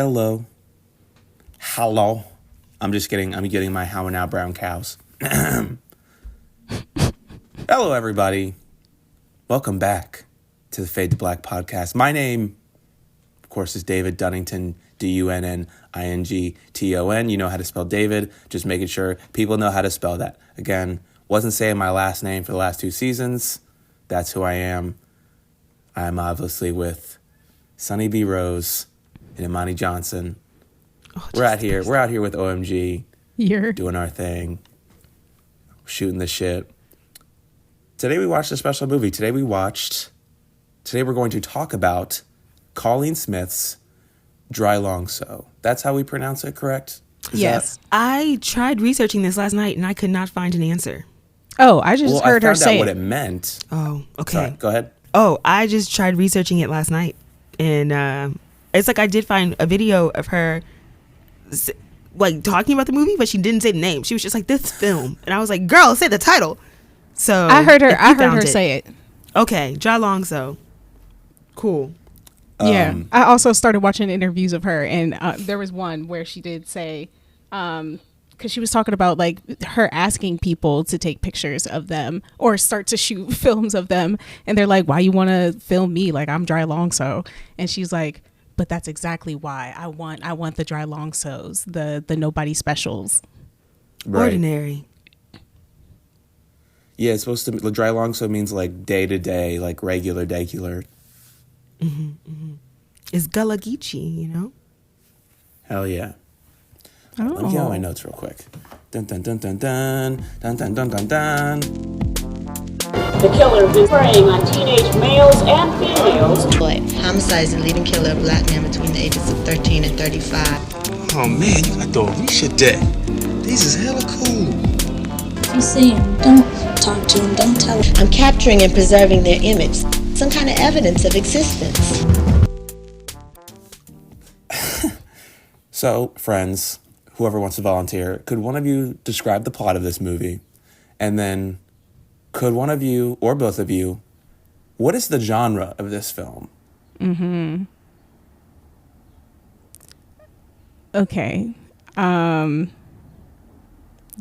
Hello. Hello. I'm getting my how and now brown cows. Hello, everybody. Welcome back to the Fade to Black podcast. My name, of course, is David Dunnington, Dunnington. You know how to spell David. Just making sure people know how to spell that. Again, wasn't saying my last name for the last 2 seasons. That's who I am. I'm obviously with Sunny B. Rose and Imani Johnson. We're out here with OMG. Doing our thing. Shooting the shit. Today we watched a special movie. Today we're going to talk about Cauleen Smith's Drylongso. That's how we pronounce it, correct? Yes. I tried researching this last night and I could not find an answer. Oh, I just heard her say what it meant. Oh, okay. Sorry, go ahead. Oh, I just tried researching it last night. And it's like I did find a video of her like talking about the movie, but she didn't say the name. She was just like, this film. And I was like, girl, say the title. So I heard her say it. Okay, Drylongso. Cool. Yeah. I also started watching interviews of her, and there was one where she did say, because she was talking about like her asking people to take pictures of them or start to shoot films of them, and they're like, why you want to film me? Like, I'm Drylongso. And she's like, but that's exactly why I want the Drylongsos, the nobody specials. Right. Ordinary. Yeah, it's supposed to be, Drylongso means like day to day, like regular. Mm-hmm, mm-hmm. It's Gullah Geechee, you know? Hell yeah. Oh. Let me get on my notes real quick. Dun dun dun dun dun dun dun dun dun dun. The killer has been preying on teenage males and females. Homicide is the leading killer of black men between the ages of 13 and 35. Oh man, you got the Orisha deck. These is hella cool. You see him, don't talk to him, don't tell him. I'm capturing and preserving their image, some kind of evidence of existence. So, friends, whoever wants to volunteer, could one of you describe the plot of this movie? And then, could one of you, or both of you, what is the genre of this film? Mm-hmm. Okay. The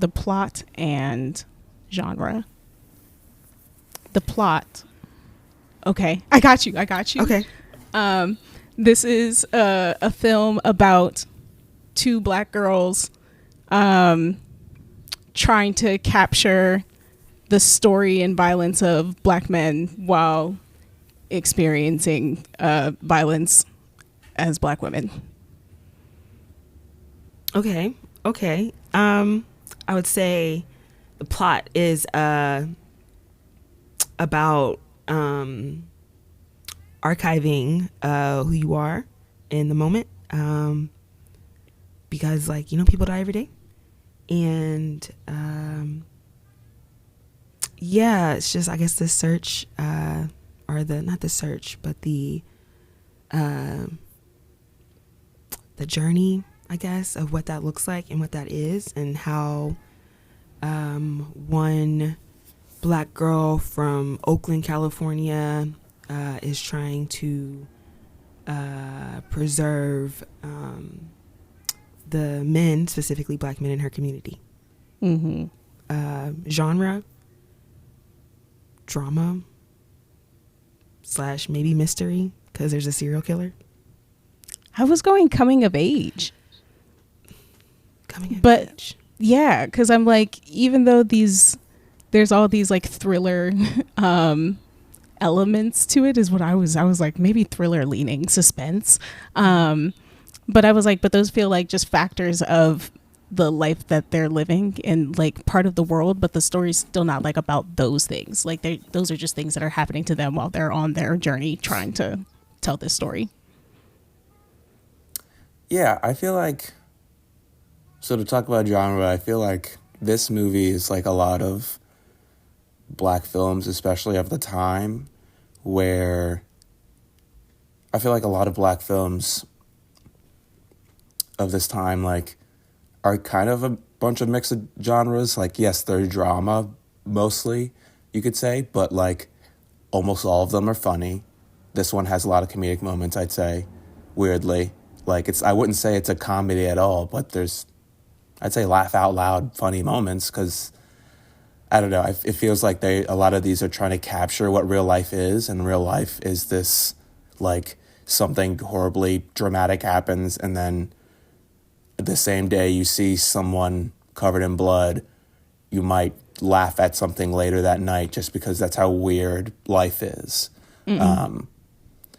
plot and genre. The plot. Okay. I got you. Okay. This is a film about 2 black girls trying to capture the story and violence of black men while experiencing violence as black women. Okay. I would say the plot is about archiving who you are in the moment, because, like, you know, people die every day, and yeah, it's just, I guess, the search or not the search, but the journey, I guess, of what that looks like and what that is, and how one black girl from Oakland, California, is trying to preserve the men, specifically black men in her community. Mm-hmm. Genre, drama / maybe mystery, because there's a serial killer. I was going coming of age. Age. Yeah, because I'm like, even though there's all these like thriller elements to it, is what I was like, maybe thriller leaning, suspense, but I was like, but those feel like just factors of the life that they're living in, like part of the world, but the story's still not like about those things. Like those are just things that are happening to them while they're on their journey trying to tell this story. Yeah, I feel like, so to talk about genre, I feel like this movie is like a lot of black films, especially of the time, where I feel like a lot of black films of this time, like, are kind of a bunch of mixed genres. Like, yes, they're drama, mostly, you could say, but, like, almost all of them are funny. This one has a lot of comedic moments, I'd say, weirdly. Like, I wouldn't say it's a comedy at all, but I'd say laugh out loud funny moments, because I don't know, it feels like a lot of these are trying to capture what real life is, and real life is this, like, something horribly dramatic happens, and then the same day you see someone covered in blood, you might laugh at something later that night, just because that's how weird life is.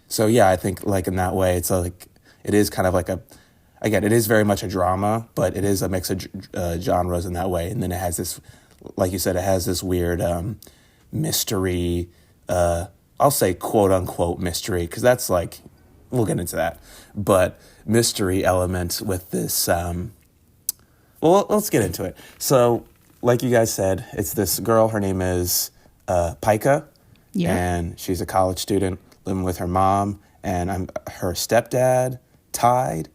So yeah, I think, like, in that way, it's like, it is kind of like again, it is very much a drama, but it is a mix of genres in that way. And then it has this, like you said, it has this weird mystery, I'll say quote unquote mystery, because that's like, we'll get into that, but mystery element with this. Well, let's get into it. So, like you guys said, it's this girl, her name is Pica, and she's a college student living with her mom, and her stepdad, Tide.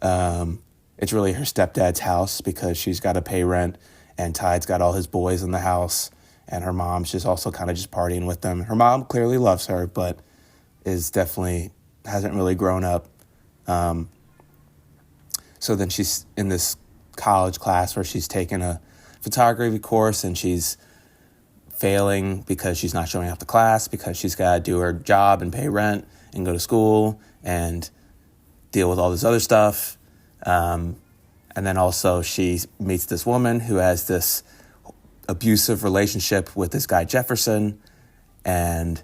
It's really her stepdad's house, because she's got to pay rent, and Tide's got all his boys in the house, and her mom's just also kind of just partying with them. Her mom clearly loves her, but hasn't really grown up. So then she's in this college class where she's taking a photography course, and she's failing because she's not showing up to class, because she's got to do her job and pay rent and go to school and deal with all this other stuff. And then also she meets this woman who has this abusive relationship with this guy Jefferson, and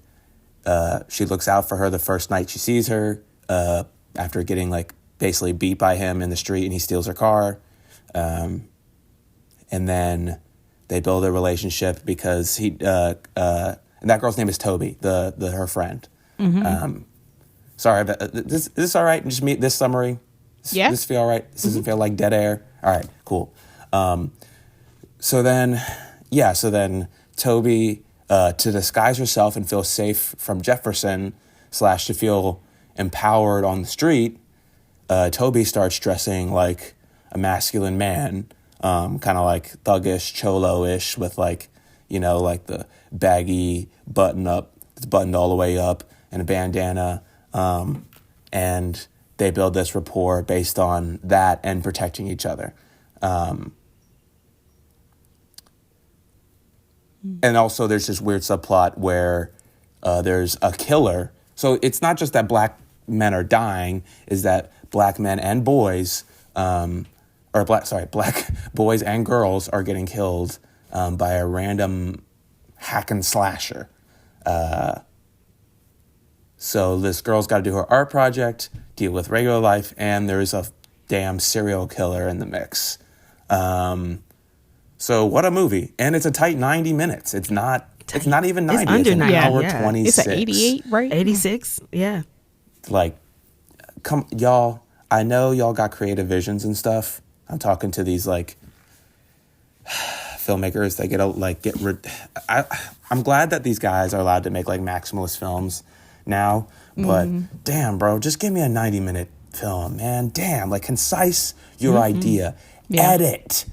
she looks out for her the first night she sees her, after getting, like, basically beat by him in the street, and he steals her car. And then they build a relationship because and that girl's name is Toby, her friend. Sorry, but is this all right? Just meet this summary. This feel all right? This doesn't feel like dead air. All right, cool. So then Toby, to disguise herself and feel safe from Jefferson / to feel empowered on the street, Toby starts dressing like a masculine man, kind of like thuggish, cholo-ish, with, like, you know, like the baggy button up, it's buttoned all the way up, and a bandana, and they build this rapport based on that and protecting each other. And also there's this weird subplot where there's a killer. So it's not just that black men are dying, is that black men and boys, black boys and girls are getting killed by a random hack and slasher. So this girl's got to do her art project, deal with regular life, and there's a damn serial killer in the mix. So what a movie. And it's a tight 90 minutes. It's not even 90. It's under 90. An hour Yeah. 26. It's an 88, right? 86, yeah. Like, come, y'all, I know y'all got creative visions and stuff. I'm talking to these, like, filmmakers that I'm glad that these guys are allowed to make, like, maximalist films now, but damn, bro, just give me a 90-minute film, man. Damn, like, concise your idea. Yeah. Edit.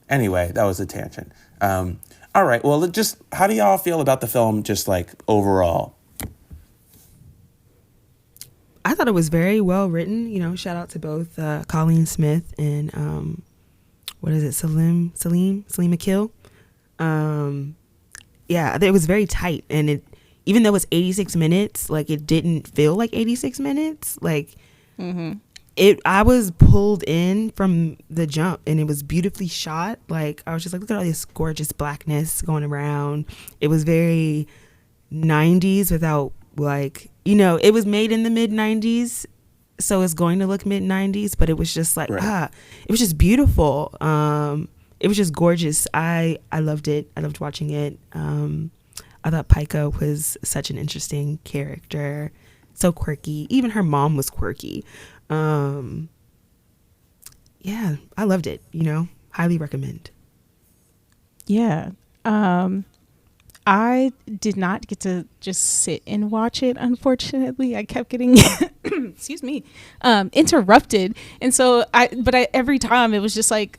Anyway, that was a tangent. All right, well, just how do y'all feel about the film, just, like, overall? I thought it was very well written. You know, shout out to both Cauleen Smith and Salim Akil. Yeah, it was very tight, and it, even though it's 86 minutes, like, it didn't feel like 86 minutes. Like, I was pulled in from the jump, and it was beautifully shot. Like, I was just like, look at all this gorgeous blackness going around. It was very 90s without, like, you know, it was made in the mid 90s, so it's going to look mid 90s, but it was just like, it was just beautiful. It was just gorgeous. I loved it. I loved watching it. I thought Pica was such an interesting character, so quirky. Even her mom was quirky. Yeah, I loved it. You know, highly recommend. Yeah. I did not get to just sit and watch it, unfortunately. I kept getting excuse me, interrupted. And so every time it was just like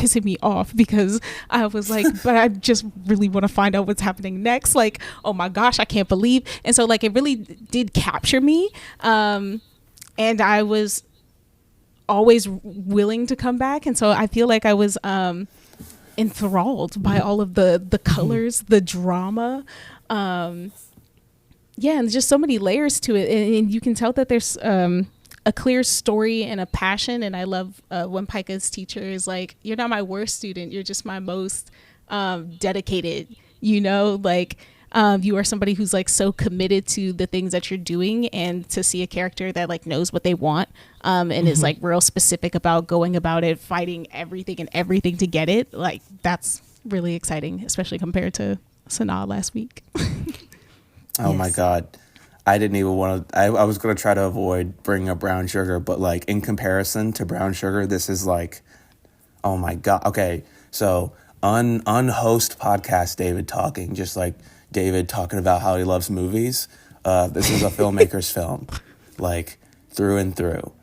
pissing me off because I was like, but I just really want to find out what's happening next. Like, oh my gosh, I can't believe. And so like it really did capture me. And I was always willing to come back. And so I feel like I was enthralled by all of the colors, the drama. And just so many layers to it. And you can tell that there's a clear story and a passion. And I love when Pika's teacher is like, you're not my worst student, you're just my most dedicated, like you are somebody who's like so committed to the things that you're doing. And to see a character that like knows what they want and is like real specific about going about it, fighting everything to get it, like that's really exciting, especially compared to Sanaa last week. Oh my God. I didn't even want to, I was going to try to avoid bringing up Brown Sugar, but like in comparison to Brown Sugar, this is like, oh my God. Okay. So unhost podcast David talking, just like David talking about how he loves movies. This is a filmmaker's film, like through and through.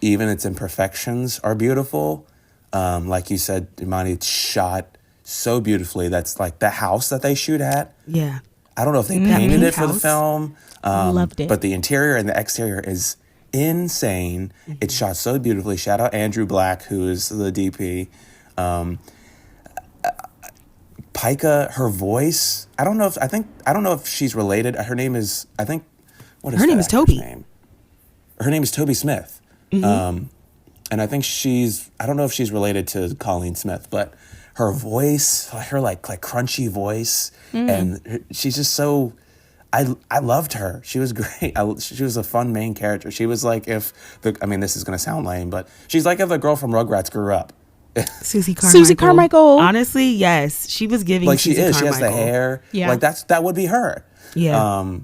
Even its imperfections are beautiful. Like you said, Imani, it's shot so beautifully. That's like the house that they shoot at. Yeah. I don't know if they painted it for the house. film. Loved it. But the interior and the exterior is insane. It's shot so beautifully. Shout out Andrew Black, who is the DP. Pika, her voice. I don't know if she's related. Her name is, I think, what is her that name is actor's Toby. name? Her name is Toby Smith. And I think I don't know if she's related to Cauleen Smith, but her voice, her like crunchy voice, and she's just so. I loved her. She was great. She was a fun main character. She was like this is gonna sound lame, but she's like if the girl from Rugrats grew up. Susie Carmichael. Honestly, yes, she was giving. Like Susie she is. Carmichael. She has the hair. Yeah. Like that would be her. Yeah.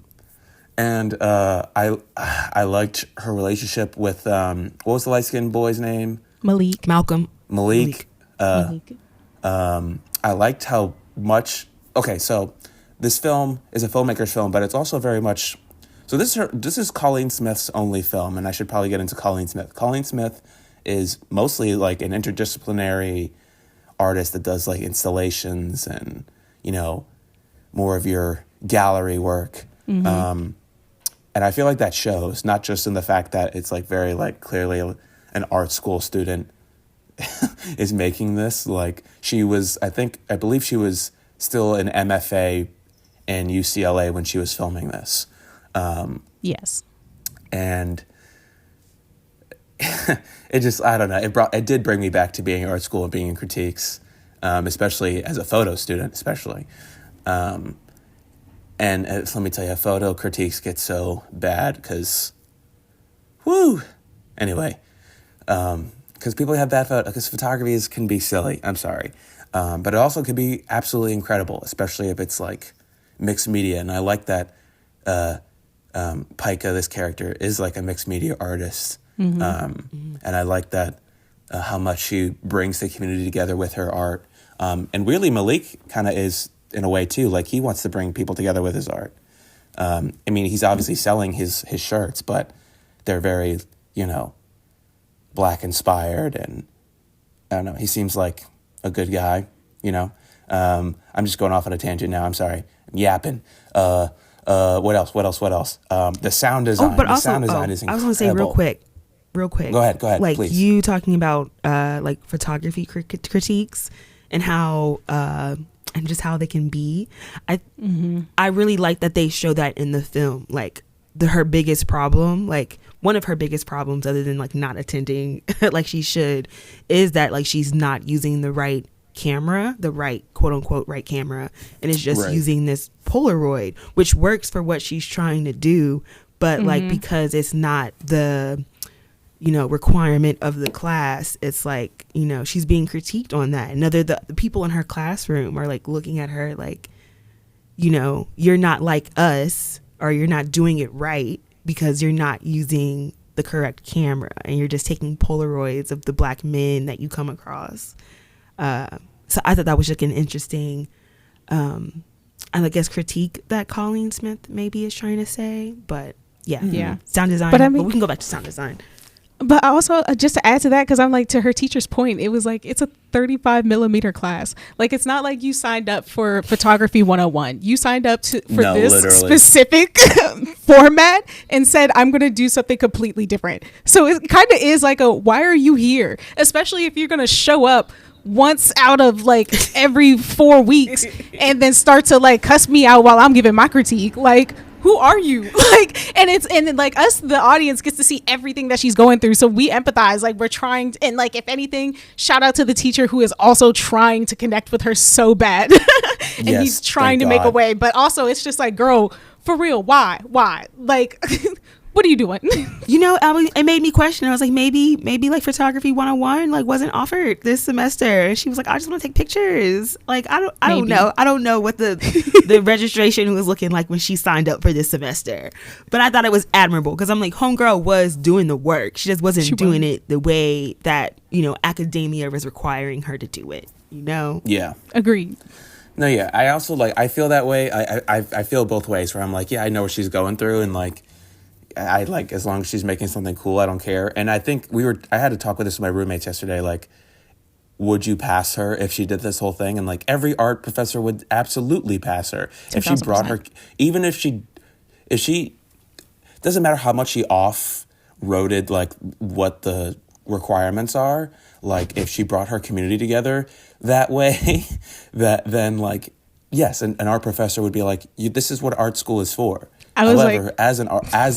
And I liked her relationship with what was the light skinned boy's name? Malcolm. Malik. I liked how much. Okay, so this film is a filmmaker's film, but it's also very much. So this is Cauleen Smith's only film, and I should probably get into Cauleen Smith. Cauleen Smith is mostly like an interdisciplinary artist that does like installations and more of your gallery work. And I feel like that shows, not just in the fact that it's like very like clearly an art school student is making this. Like I believe she was still an MFA in UCLA when she was filming this. Yes. And it just, I don't know. It did bring me back to being in art school and being in critiques, especially as a photo student, especially. And let me tell you, photo critiques get so bad because, anyway, because people have bad photo, because photography can be silly. I'm sorry. But it also can be absolutely incredible, especially if it's like mixed media. And I like that Pika, this character, is like a mixed media artist. And I like that how much she brings the community together with her art. And really Malik kind of is in a way too, like he wants to bring people together with his art. He's obviously selling his shirts, but they're very, Black inspired, and I don't know, he seems like a good guy, I'm just going off on a tangent now. I'm sorry. I'm yapping. What else? The sound design. The sound design is incredible. I was going to say real quick. Go ahead, like please. You talking about like photography critiques and how and just how they can be. I really like that they show that in the film. Like her biggest problem, like one of her biggest problems, other than like not attending like she should, is that like she's not using the right camera, the right quote unquote right camera, and is just using this Polaroid, which works for what she's trying to do, but like because it's not the requirement of the class, it's like she's being critiqued on that, and the people in her classroom are like looking at her like you're not like us, or you're not doing it right because you're not using the correct camera and you're just taking Polaroids of the Black men that you come across. So I thought that was like an interesting I guess critique that Cauleen Smith maybe is trying to say, but yeah. Sound design, but we can go back to sound design. But also, just to add to that, because I'm like, to her teacher's point, it was like, it's a 35 millimeter class. Like, it's not like you signed up for photography 101. You signed up for this literally specific format and said, I'm going to do something completely different. So it kind of is like why are you here? Especially if you're going to show up once out of like every 4 weeks and then start to like cuss me out while I'm giving my critique. Like, who are you? Like, and then like us, the audience gets to see everything that she's going through. So we empathize, like we're trying to, and like, if anything, shout out to the teacher who is also trying to connect with her so bad. And yes, he's trying to make a way, but also it's just like, girl, for real, why? Like, what are you doing? You know, it made me question. I was like, maybe like photography 101 like wasn't offered this semester. And she was like, I just want to take pictures. Like, I don't know. I don't know what the registration was looking like when she signed up for this semester. But I thought it was admirable because I'm like, homegirl was doing the work. She just wasn't doing it the way that, you know, academia was requiring her to do it, you know? Yeah. Agreed. No, yeah. I also like, I feel that way. I feel both ways where I'm like, yeah, I know what she's going through. And like, I like, as long as she's making something cool, I don't care. And I think I had to talk with my roommates yesterday, like, would you pass her if she did this whole thing? And like, every art professor would absolutely pass her. 2000%. If she brought her, even if she, doesn't matter how much she off-roaded like what the requirements are, like if she brought her community together that way, then like, yes, an art professor would be like, this is what art school is for. However, like, as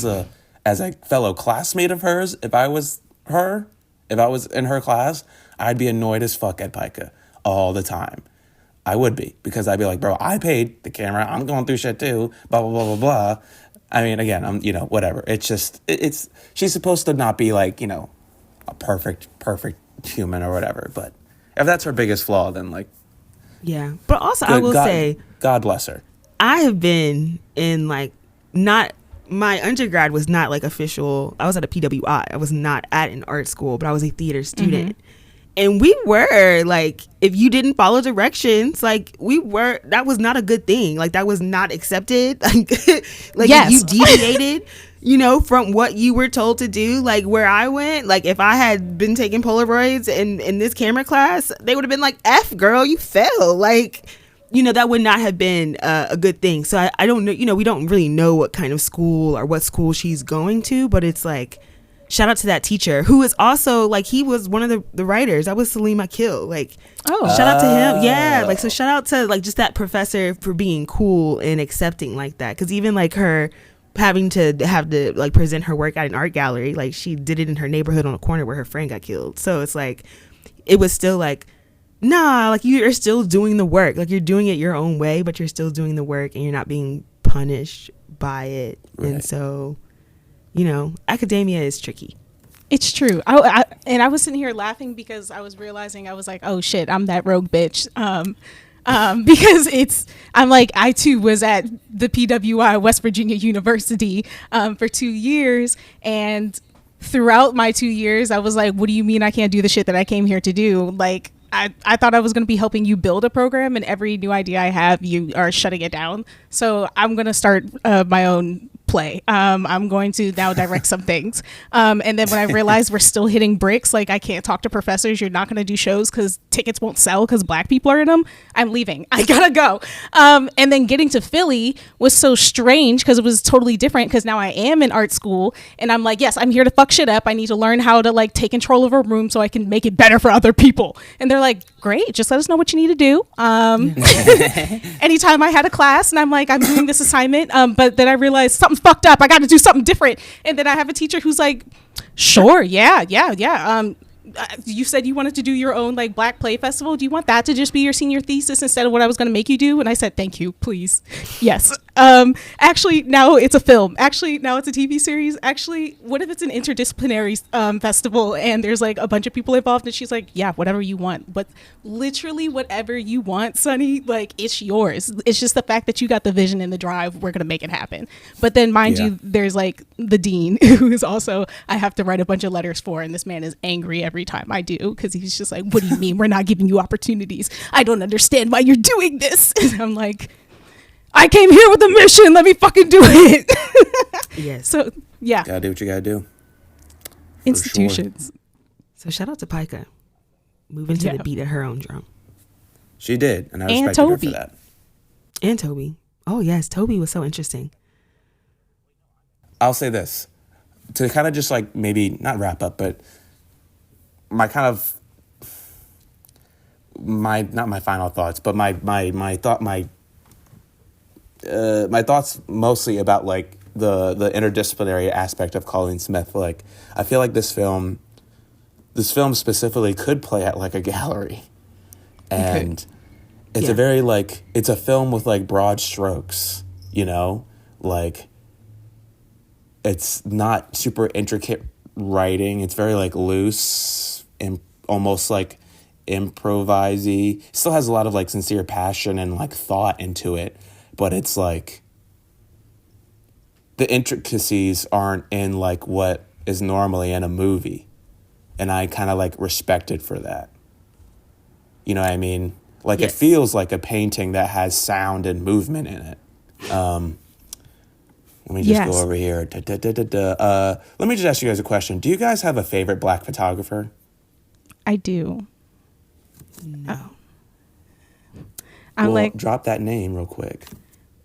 a fellow classmate of hers, if I was in her class, I'd be annoyed as fuck at Pica all the time. I would be, because I'd be like, bro, I paid the camera. I'm going through shit too. Blah blah blah blah blah. I mean, again, I'm whatever. It's just she's supposed to not be like a perfect human or whatever. But if that's her biggest flaw, then like, yeah. But also, I will say, God bless her. I have been in like. Not my undergrad was not like official. I was at a PWI. I was not at an art school, but I was a theater student. And we were like, if you didn't follow directions, like that was not a good thing. Like that was not accepted. Like yes. If you deviated, from what you were told to do, like where I went, like if I had been taking Polaroids in this camera class, they would have been like, F girl, you fail. Like, that would not have been a good thing. So I don't know, we don't really know what kind of school or what school she's going to, but it's like, shout out to that teacher who is also like, he was one of the writers. That was Salim Akil. Like, shout out to him. Yeah. Like, so shout out to like just that professor for being cool and accepting like that. Cause even like her having to have to like present her work at an art gallery, like she did it in her neighborhood on a corner where her friend got killed. So it's like, it was still like, nah, like you're still doing the work. Like you're doing it your own way, but you're still doing the work and you're not being punished by it. Right. And so, academia is tricky. It's true. I was sitting here laughing because I was realizing I was like, oh shit, I'm that rogue bitch. Because I'm like, I too was at the PWI West Virginia University for 2 years, and throughout my 2 years, I was like, what do you mean I can't do the shit that I came here to do? Like, I thought I was going to be helping you build a program, and every new idea I have, you are shutting it down. So I'm going to start my own play. I'm going to now direct some things. And then when I realized we're still hitting bricks, like I can't talk to professors, you're not going to do shows because tickets won't sell because Black people are in them, I'm leaving. I gotta go. And then getting to Philly was so strange because it was totally different, because now I am in art school and I'm like, yes, I'm here to fuck shit up. I need to learn how to like take control of a room so I can make it better for other people. And they're like, great, just let us know what you need to do. Anytime I had a class and I'm like, I'm doing this assignment, but then I realized something's fucked up, I got to do something different. And then I have a teacher who's like, sure, yeah. You said you wanted to do your own like Black play festival. Do you want that to just be your senior thesis instead of what I was going to make you do? And I said, thank you, please. Yes. Actually, now it's a film. Actually, now it's a TV series. Actually, what if it's an interdisciplinary festival and there's like a bunch of people involved? And she's like, yeah, whatever you want. But literally whatever you want, Sonny, like it's yours. It's just the fact that you got the vision and the drive. We're going to make it happen. But then mind you, there's like the dean who is also, I have to write a bunch of letters for. And this man is angry every time I do, because he's just like, what do you mean we're not giving you opportunities? I don't understand why you're doing this. And I'm like, I came here with a mission, let me fucking do it. Yes. So yeah, Gotta do what you gotta do. institutions. So shout out to Pika, moving to the beat of her own drum. She did, and I And respected her Toby. for that. And Toby. Oh yes, Toby was so interesting. I'll say this to kind of just like maybe not wrap up, but my kind of not my final thoughts, but my thoughts mostly about like the interdisciplinary aspect of Cauleen Smith. Like I feel like this film specifically could play at like a gallery, and it's a very like it's a film with like broad strokes, you know, like it's not super intricate writing. It's very like loose and almost like improvisy. Still has a lot of like sincere passion and like thought into it, but it's like the intricacies aren't in like what is normally in a movie, and I kind of like respect it for that. You know what I mean? Like it feels like a painting that has sound and movement in it. Let me just go over here. Let me just ask you guys a question. Do you guys have a favorite Black photographer? I do. No. I'm drop that name real quick.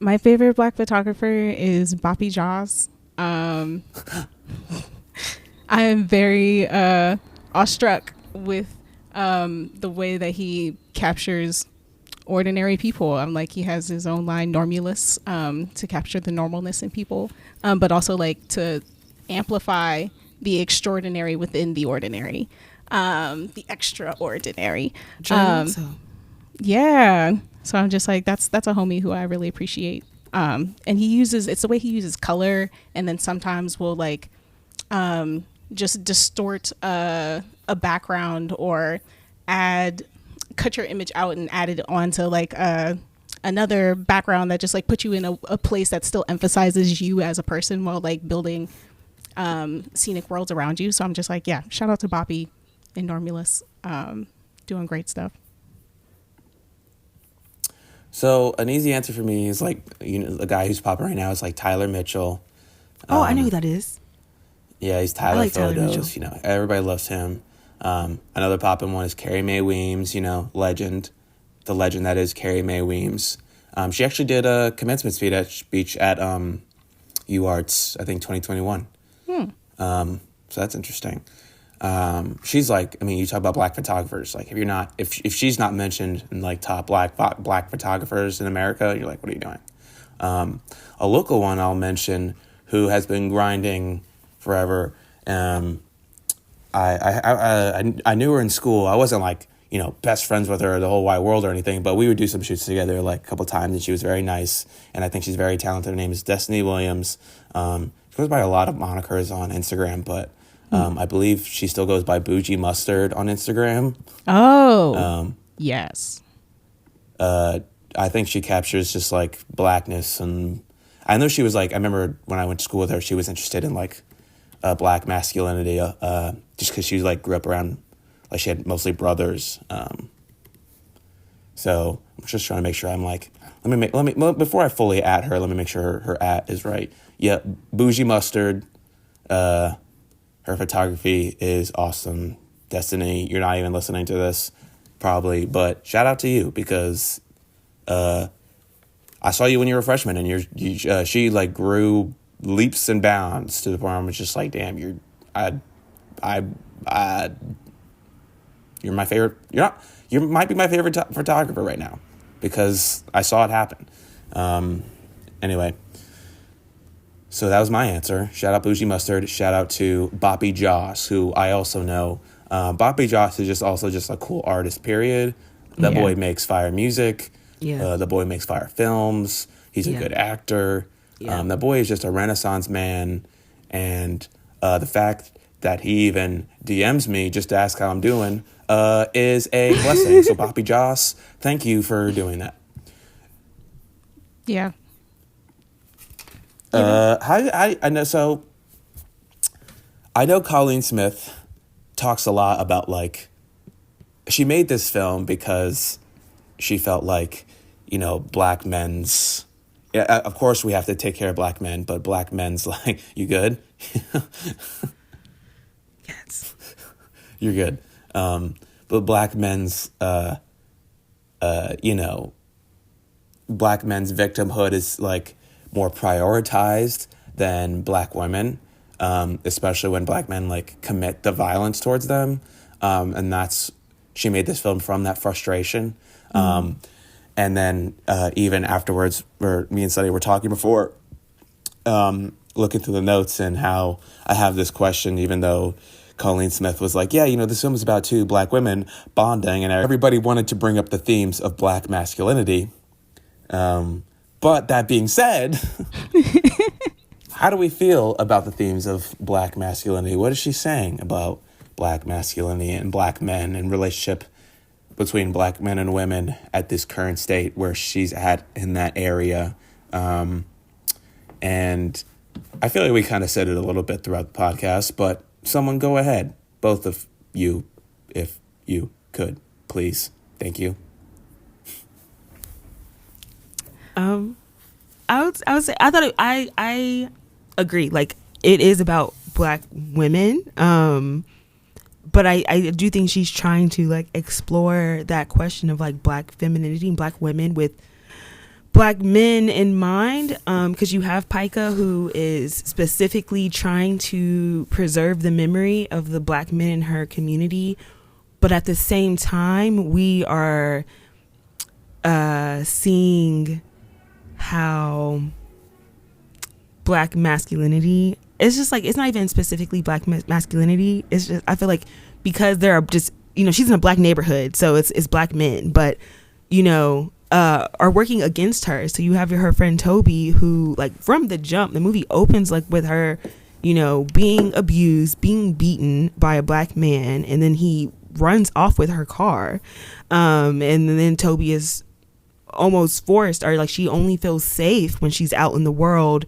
My favorite Black photographer is Boppy Jaws. I am very awestruck with the way that he captures ordinary people. I'm like, he has his own line, Normulus, to capture the normalness in people, but also like to amplify the extraordinary within the ordinary, the extraordinary. Yeah. So I'm just like, that's a homie who I really appreciate. And it's the way he uses color, and then sometimes will like just distort a background or cut your image out and add it onto like another background that just like puts you in a place that still emphasizes you as a person while like building scenic worlds around you. So I'm just like, yeah, shout out to Boppy and Normulus, doing great stuff. So an easy answer for me is like, you know, the guy who's popping right now is like Tyler Mitchell. Oh, I know who that is. Yeah, he's Tyler like Tyler Photos. Mitchell. You know, everybody loves him. Another popping one is Carrie Mae Weems. You know, the legend that is Carrie Mae Weems. She actually did a commencement speech at UArts, I think 2021. So that's interesting. She's like, I mean, you talk about Black photographers. Like, if she's not mentioned in like top black photographers in America, you're like, what are you doing? A local one I'll mention who has been grinding forever. I knew her in school. I wasn't like, you know, best friends with her the whole wide world or anything, but we would do some shoots together like a couple times, and she was very nice, and I think she's very talented. Her name is Destiny Williams. She goes by a lot of monikers on Instagram, but I believe she still goes by Bougie Mustard on Instagram. Oh, yes. I think she captures just like blackness, and I know she was like, I remember when I went to school with her, she was interested in like Black masculinity, just because she like grew up around, like she had mostly brothers. So I'm just trying to make sure I'm like, before I fully at her, let me make sure her at is right. Yeah, Bougie Mustard. Her photography is awesome. Destiny, you're not even listening to this, probably, but shout out to you because I saw you when you were a freshman, and she like grew leaps and bounds to the point where I'm just like, damn, you're my favorite. You might be my favorite photographer right now because I saw it happen. Anyway. So that was my answer. Shout out Bougie Mustard. Shout out to Boppy Joss, who I also know. Boppy Joss is just a cool artist, period. That boy makes fire music. Yeah. The boy makes fire films. He's a good actor. Yeah. That boy is just a Renaissance man. And the fact that he even DMs me just to ask how I'm doing is a blessing. So Boppy Joss, thank you for doing that. Yeah. I know. So I know Cauleen Smith talks a lot about like she made this film because she felt like, you know, black men's. Yeah, of course we have to take care of black men, but black men's like, you good? Yes. You're good. But black men's victimhood is like more prioritized than black women, especially when black men like commit the violence towards them. And she made this film from that frustration. And then even afterwards, where me and Sunny were talking before, looking through the notes and how I have this question, even though Cauleen Smith was like, yeah, this film is about two black women bonding, and everybody wanted to bring up the themes of black masculinity. But that being said, how do we feel about the themes of black masculinity? What is she saying about black masculinity and black men and relationship between black men and women at this current state where she's at in that area? And I feel like we kind of said it a little bit throughout the podcast, but someone go ahead. Both of you, if you could, please. Thank you. I would say I agree. Like, it is about black women. But I do think she's trying to like explore that question of like black femininity and black women with black men in mind, because you have Pica, who is specifically trying to preserve the memory of the black men in her community, but at the same time we are seeing how black masculinity, it's just like, it's not even specifically black masculinity, it's just, I feel like because there are just, she's in a black neighborhood, so it's black men, but are working against her. So you have her friend Toby, who like from the jump, the movie opens like with her, being abused, being beaten by a black man, and then he runs off with her car. And then Toby is almost forced, or like she only feels safe when she's out in the world,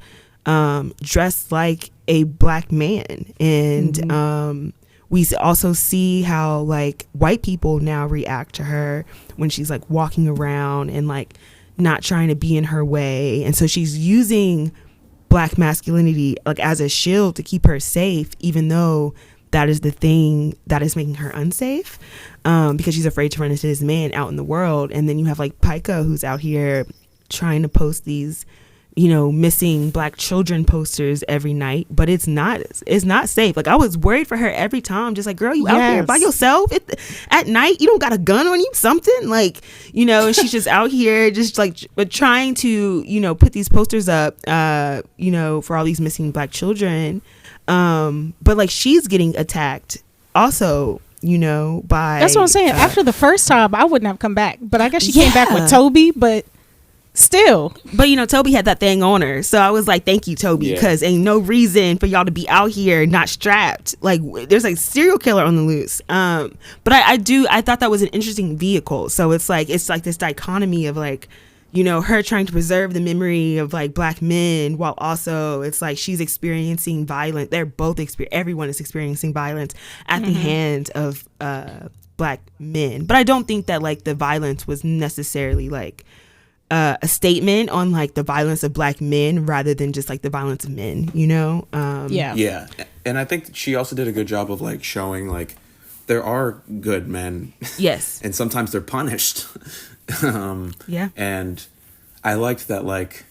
dressed like a black man. And we also see how like white people now react to her when she's like walking around and like not trying to be in her way. And so she's using black masculinity like as a shield to keep her safe, even though that is the thing that is making her unsafe, because she's afraid to run into this man out in the world. And then you have like Pica, who's out here trying to post these missing black children posters every night, but it's not safe. Like, I was worried for her every time, just like, girl, you out here by yourself at night, you don't got a gun on you, something like, and she's just out here just like trying to put these posters up for all these missing black children, but like she's getting attacked also, by, that's what I'm saying. After the first time I wouldn't have come back, but I guess she came back with Toby, but still. But Toby had that thing on her, so I was like, thank you, Toby, because ain't no reason for y'all to be out here not strapped. Like, there's like serial killer on the loose. But I thought that was an interesting vehicle. So it's like this dichotomy of like, her trying to preserve the memory of like black men, while also it's like she's experiencing violence. Everyone is experiencing violence at the hands of black men. But I don't think that like the violence was necessarily like a statement on like the violence of black men rather than just like the violence of men, yeah. And I think she also did a good job of like showing like there are good men, yes, and sometimes they're punished. And I liked that, like,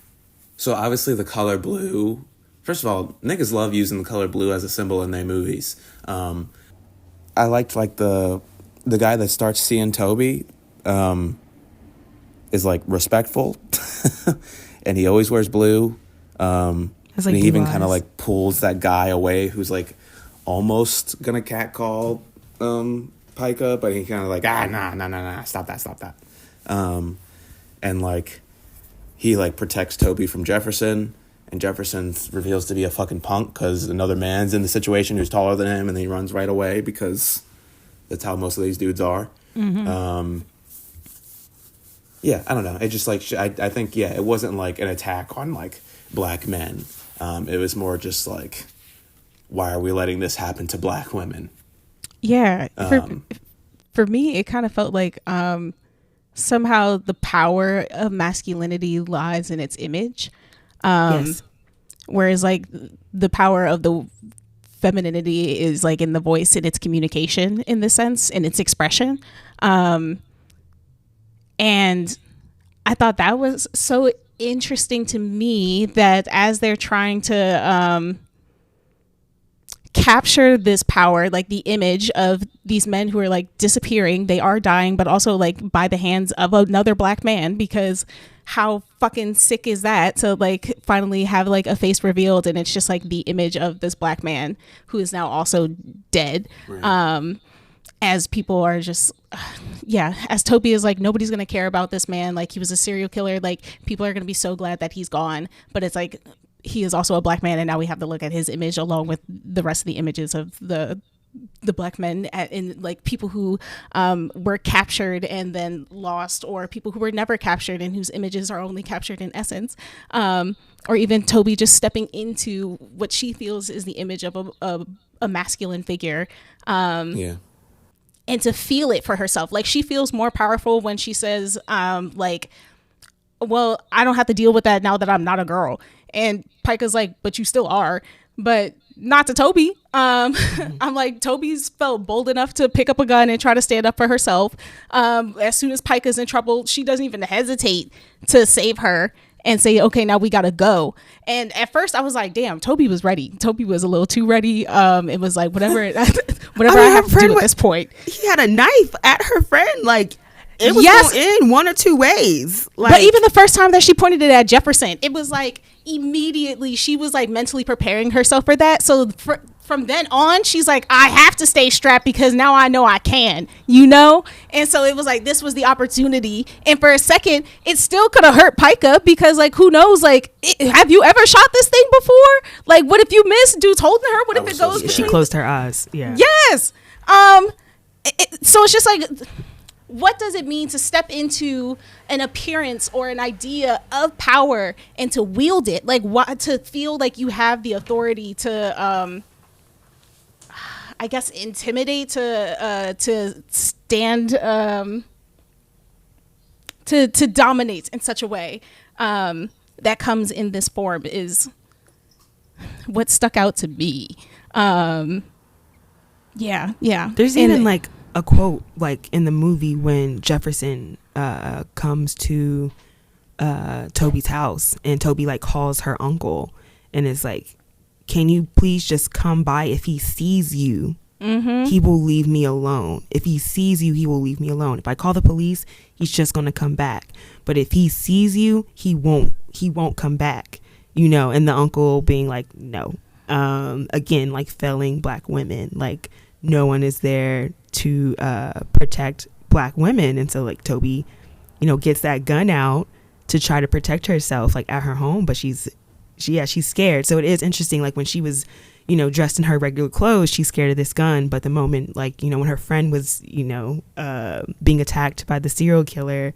so obviously the color blue, first of all, niggas love using the color blue as a symbol in their movies. I liked like the guy that starts seeing Toby is like respectful and he always wears blue. And he even kind of like pulls that guy away who's like almost gonna catcall Pica, but he kind of like, nah, stop that. And like he like protects Toby from Jefferson, and Jefferson reveals to be a fucking punk because another man's in the situation who's taller than him, and then he runs right away because that's how most of these dudes are. Yeah, I don't know. It just like I think it wasn't like an attack on like black men. It was more just like, why are we letting this happen to black women? Yeah, for me, it kind of felt like somehow the power of masculinity lies in its image. Yes. Whereas like the power of the femininity is like in the voice and its communication in this sense, in its expression. And I thought that was so interesting to me, that as they're trying to capture this power, like the image of these men who are like disappearing, they are dying, but also like by the hands of another black man, because how fucking sick is that to like finally have like a face revealed and it's just like the image of this black man who is now also dead. Right. As people are just as Toby is like, nobody's gonna care about this man, like he was a serial killer, like people are gonna be so glad that he's gone, but it's like he is also a black man, and now we have to look at his image along with the rest of the images of the black men in like people who were captured and then lost, or people who were never captured and whose images are only captured in essence, or even Toby just stepping into what she feels is the image of a masculine figure, and to feel it for herself. Like she feels more powerful when she says like, well, I don't have to deal with that now that I'm not a girl. And Pica's like, but you still are. But not to Toby. I'm like, Toby's felt bold enough to pick up a gun and try to stand up for herself. As soon as Pica's in trouble, she doesn't even hesitate to save her and say, okay, now we gotta go. And at first I was like, damn, Toby was ready. Toby was a little too ready. It was like, whatever I have to do at this point. He had a knife at her friend, like it was going in one or two ways. Like, but even the first time that she pointed it at Jefferson, it was like immediately she was like mentally preparing herself for that. So from then on, she's like, I have to stay strapped because now I know I can, you know? And so it was like, this was the opportunity. And for a second, it still could have hurt Pica because like, who knows? Like, have you ever shot this thing before? Like, what if you miss? Dude's holding her. What if it goes? She closed her eyes. Yeah. Yes. So it's just like, what does it mean to step into an appearance or an idea of power and to wield it? Like, what, to feel like you have the authority to, I guess, intimidate, to stand, to dominate in such a way that comes in this form is what stuck out to me. Yeah. There's even like a quote like in the movie when Jefferson comes to Toby's house and Toby like calls her uncle and is like, can you please just come by? If he sees you, he will leave me alone. If he sees you, he will leave me alone. If I call the police, he's just going to come back. But if he sees you, he won't come back, you know? And the uncle being like, no, again, like failing black women, like no one is there to protect black women. And so like Toby, you know, gets that gun out to try to protect herself like at her home, but she's scared. So it is interesting, like when she was, you know, dressed in her regular clothes, she's scared of this gun, but the moment, like, you know, when her friend was, you know, being attacked by the serial killer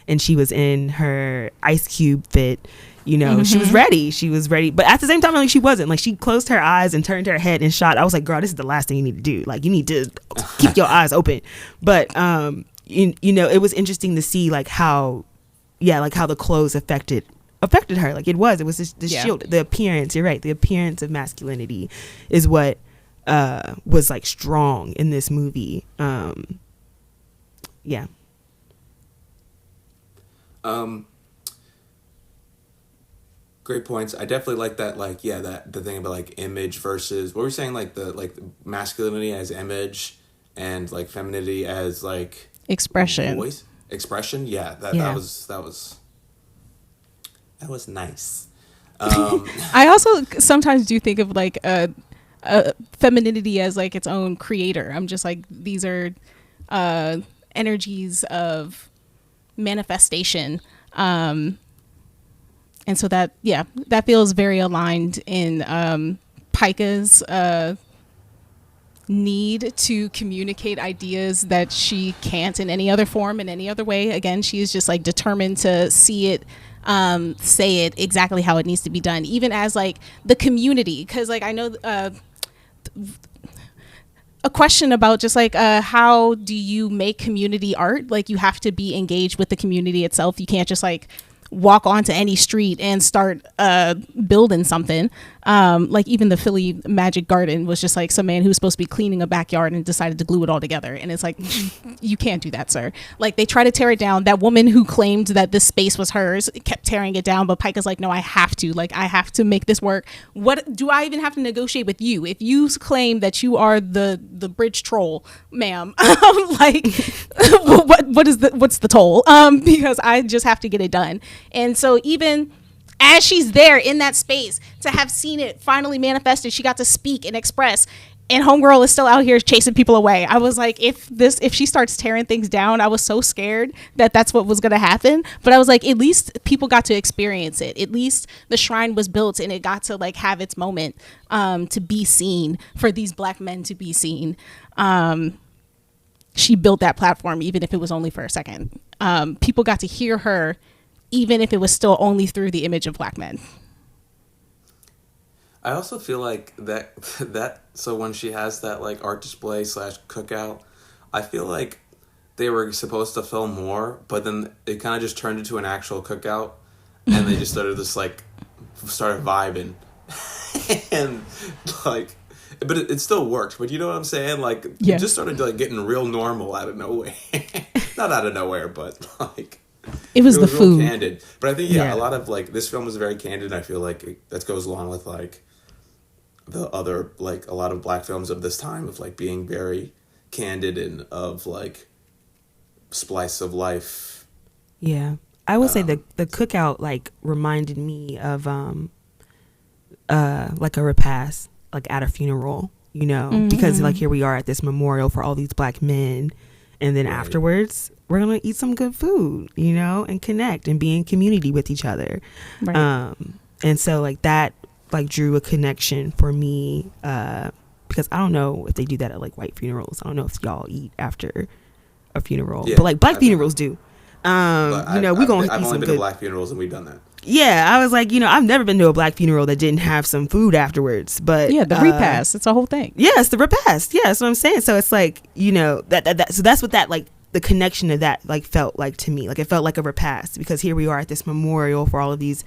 and she was in her Ice Cube fit, you know, she was ready, but at the same time, like, she wasn't. Like, she closed her eyes and turned her head and shot. I was like, girl, this is the last thing you need to do. Like, you need to keep your eyes open. But you know, it was interesting to see like how the clothes affected her. Like, it was just the shield, the appearance. You're right, the appearance of masculinity is what was like strong in this movie. Great points. I definitely like that, like, that the thing about like image versus what were you saying, like the masculinity as image and like femininity as like expression. Voice expression. That was nice. I also sometimes do think of like femininity as like its own creator. I'm just like, these are energies of manifestation. And so that feels very aligned in Pica's need to communicate ideas that she can't in any other form, in any other way. Again, she is just like determined to see it, say it exactly how it needs to be done, even as like the community. Because like I know a question about just like how do you make community art? Like, you have to be engaged with the community itself. You can't just like walk onto any street and start building something. Like even the Philly Magic Garden was just like some man who was supposed to be cleaning a backyard and decided to glue it all together. And it's like, you can't do that, sir. Like they try to tear it down. That woman who claimed that this space was hers kept tearing it down. But Pike is like, no, I have to make this work. What do I even have to negotiate with you? If you claim that you are the bridge troll, ma'am, like what's the toll? Because I just have to get it done. And so even as she's there in that space, to have seen it finally manifested, she got to speak and express, and homegirl is still out here chasing people away. I was like, if she starts tearing things down, I was so scared that that's what was going to happen. But I was like, at least people got to experience it. At least the shrine was built and it got to like have its moment to be seen, for these Black men to be seen. She built that platform, even if it was only for a second. People got to hear her, even if it was still only through the image of Black men. I also feel like that so when she has that like art display / cookout, I feel like they were supposed to film more, but then it kind of just turned into an actual cookout, and they just started vibing, and like, but it still worked. But you know what I'm saying? Like, yeah. It just started like getting real normal out of nowhere. Not out of nowhere, but like. It was the food. Real candid. But I think, a lot of, like, this film was very candid. I feel like that goes along with, like, the other, like, a lot of Black films of this time of, like, being very candid and of, like, splice of life. Yeah. I would say the cookout, like, reminded me of, like, a repast, like, at a funeral, you know? Mm-hmm. Because, like, here we are at this memorial for all these Black men. And then afterwards, we're going to eat some good food, you know, and connect and be in community with each other. Right. And so like that, like drew a connection for me, because I don't know if they do that at like white funerals. I don't know if y'all eat after a funeral, but like Black funerals do. You know, we're going to eat some good. I've only been to Black funerals and we've done that. Yeah, I was like, you know, I've never been to a Black funeral that didn't have some food afterwards. But yeah, the repast, it's a whole thing. Yeah, it's the repast. Yeah, that's what I'm saying. So it's like, you know, that so that's what that like the connection of that like felt like to me. Like it felt like a repast, because here we are at this memorial for all of these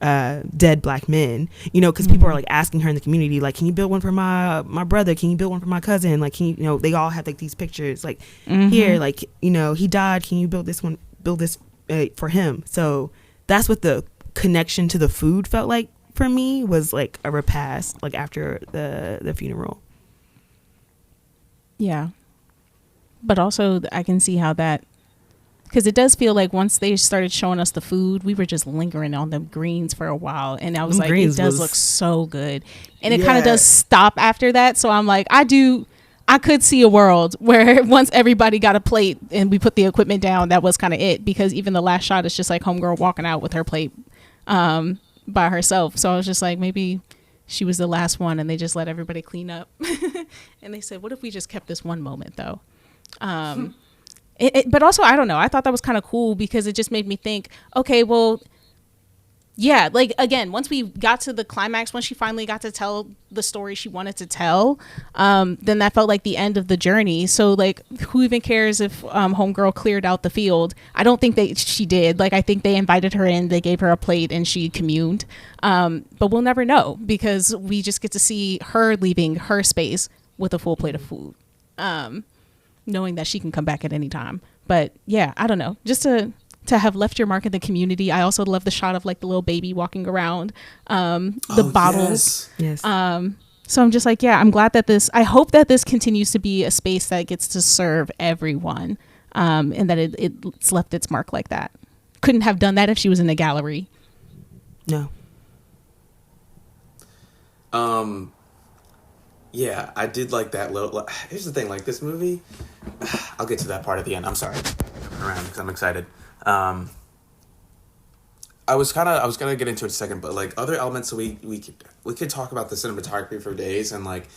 dead Black men, you know, because people are like asking her in the community, like, can you build one for my brother? Can you build one for my cousin? Like, can you know, they all have like these pictures, like here, like, you know, he died. Can you build this for him? So that's what the connection to the food felt like for me, was like a repast, like after the funeral. Yeah. But also I can see how that, because it does feel like once they started showing us the food, we were just lingering on the greens for a while. And I was like, it does look so good. And it kind of does stop after that. So I'm like, I could see a world where once everybody got a plate and we put the equipment down, that was kind of it. Because even the last shot is just like homegirl walking out with her plate by herself. So I was just like, maybe she was the last one and they just let everybody clean up. And they said, what if we just kept this one moment though? But also, I don't know, I thought that was kind of cool, because it just made me think, okay, well, yeah, like again, once we got to the climax, once she finally got to tell the story she wanted to tell, then that felt like the end of the journey. So like, who even cares if homegirl cleared out the field? I don't think she did. Like, I think they invited her in, they gave her a plate, and she communed. But we'll never know, because we just get to see her leaving her space with a full plate of food, knowing that she can come back at any time. But yeah, I don't know, just to have left your mark in the community. I also love the shot of like the little baby walking around, the bottles. Yes. So I'm just like, yeah, I'm glad that I hope that this continues to be a space that gets to serve everyone, and that it's left its mark like that. Couldn't have done that if she was in a gallery. No. Yeah, I did like that little. Here's the thing, like this movie, I'll get to that part at the end. I'm sorry, coming around because I'm excited. I was gonna get into it in a second, but like other elements, we could talk about the cinematography for days, and like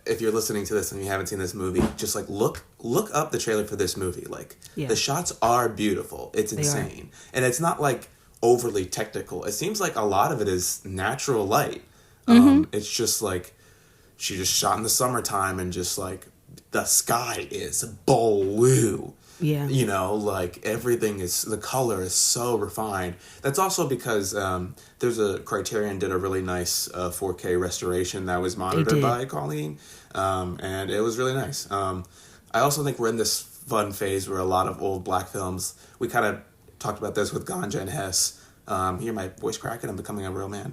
if you're listening to this and you haven't seen this movie, just like look up the trailer for this movie. Like the shots are beautiful. It's insane, and it's not like overly technical. It seems like a lot of it is natural light. It's just like she just shot in the summertime, and just like the sky is blue. Yeah. You know, like everything is, the color is so refined. That's also because there's a Criterion did a really nice 4K restoration that was monitored by Cauleen, and it was really nice. I also think we're in this fun phase where a lot of old black films, we kind of talked about this with Ganja and Hess. Hear my voice cracking, I'm becoming a real man.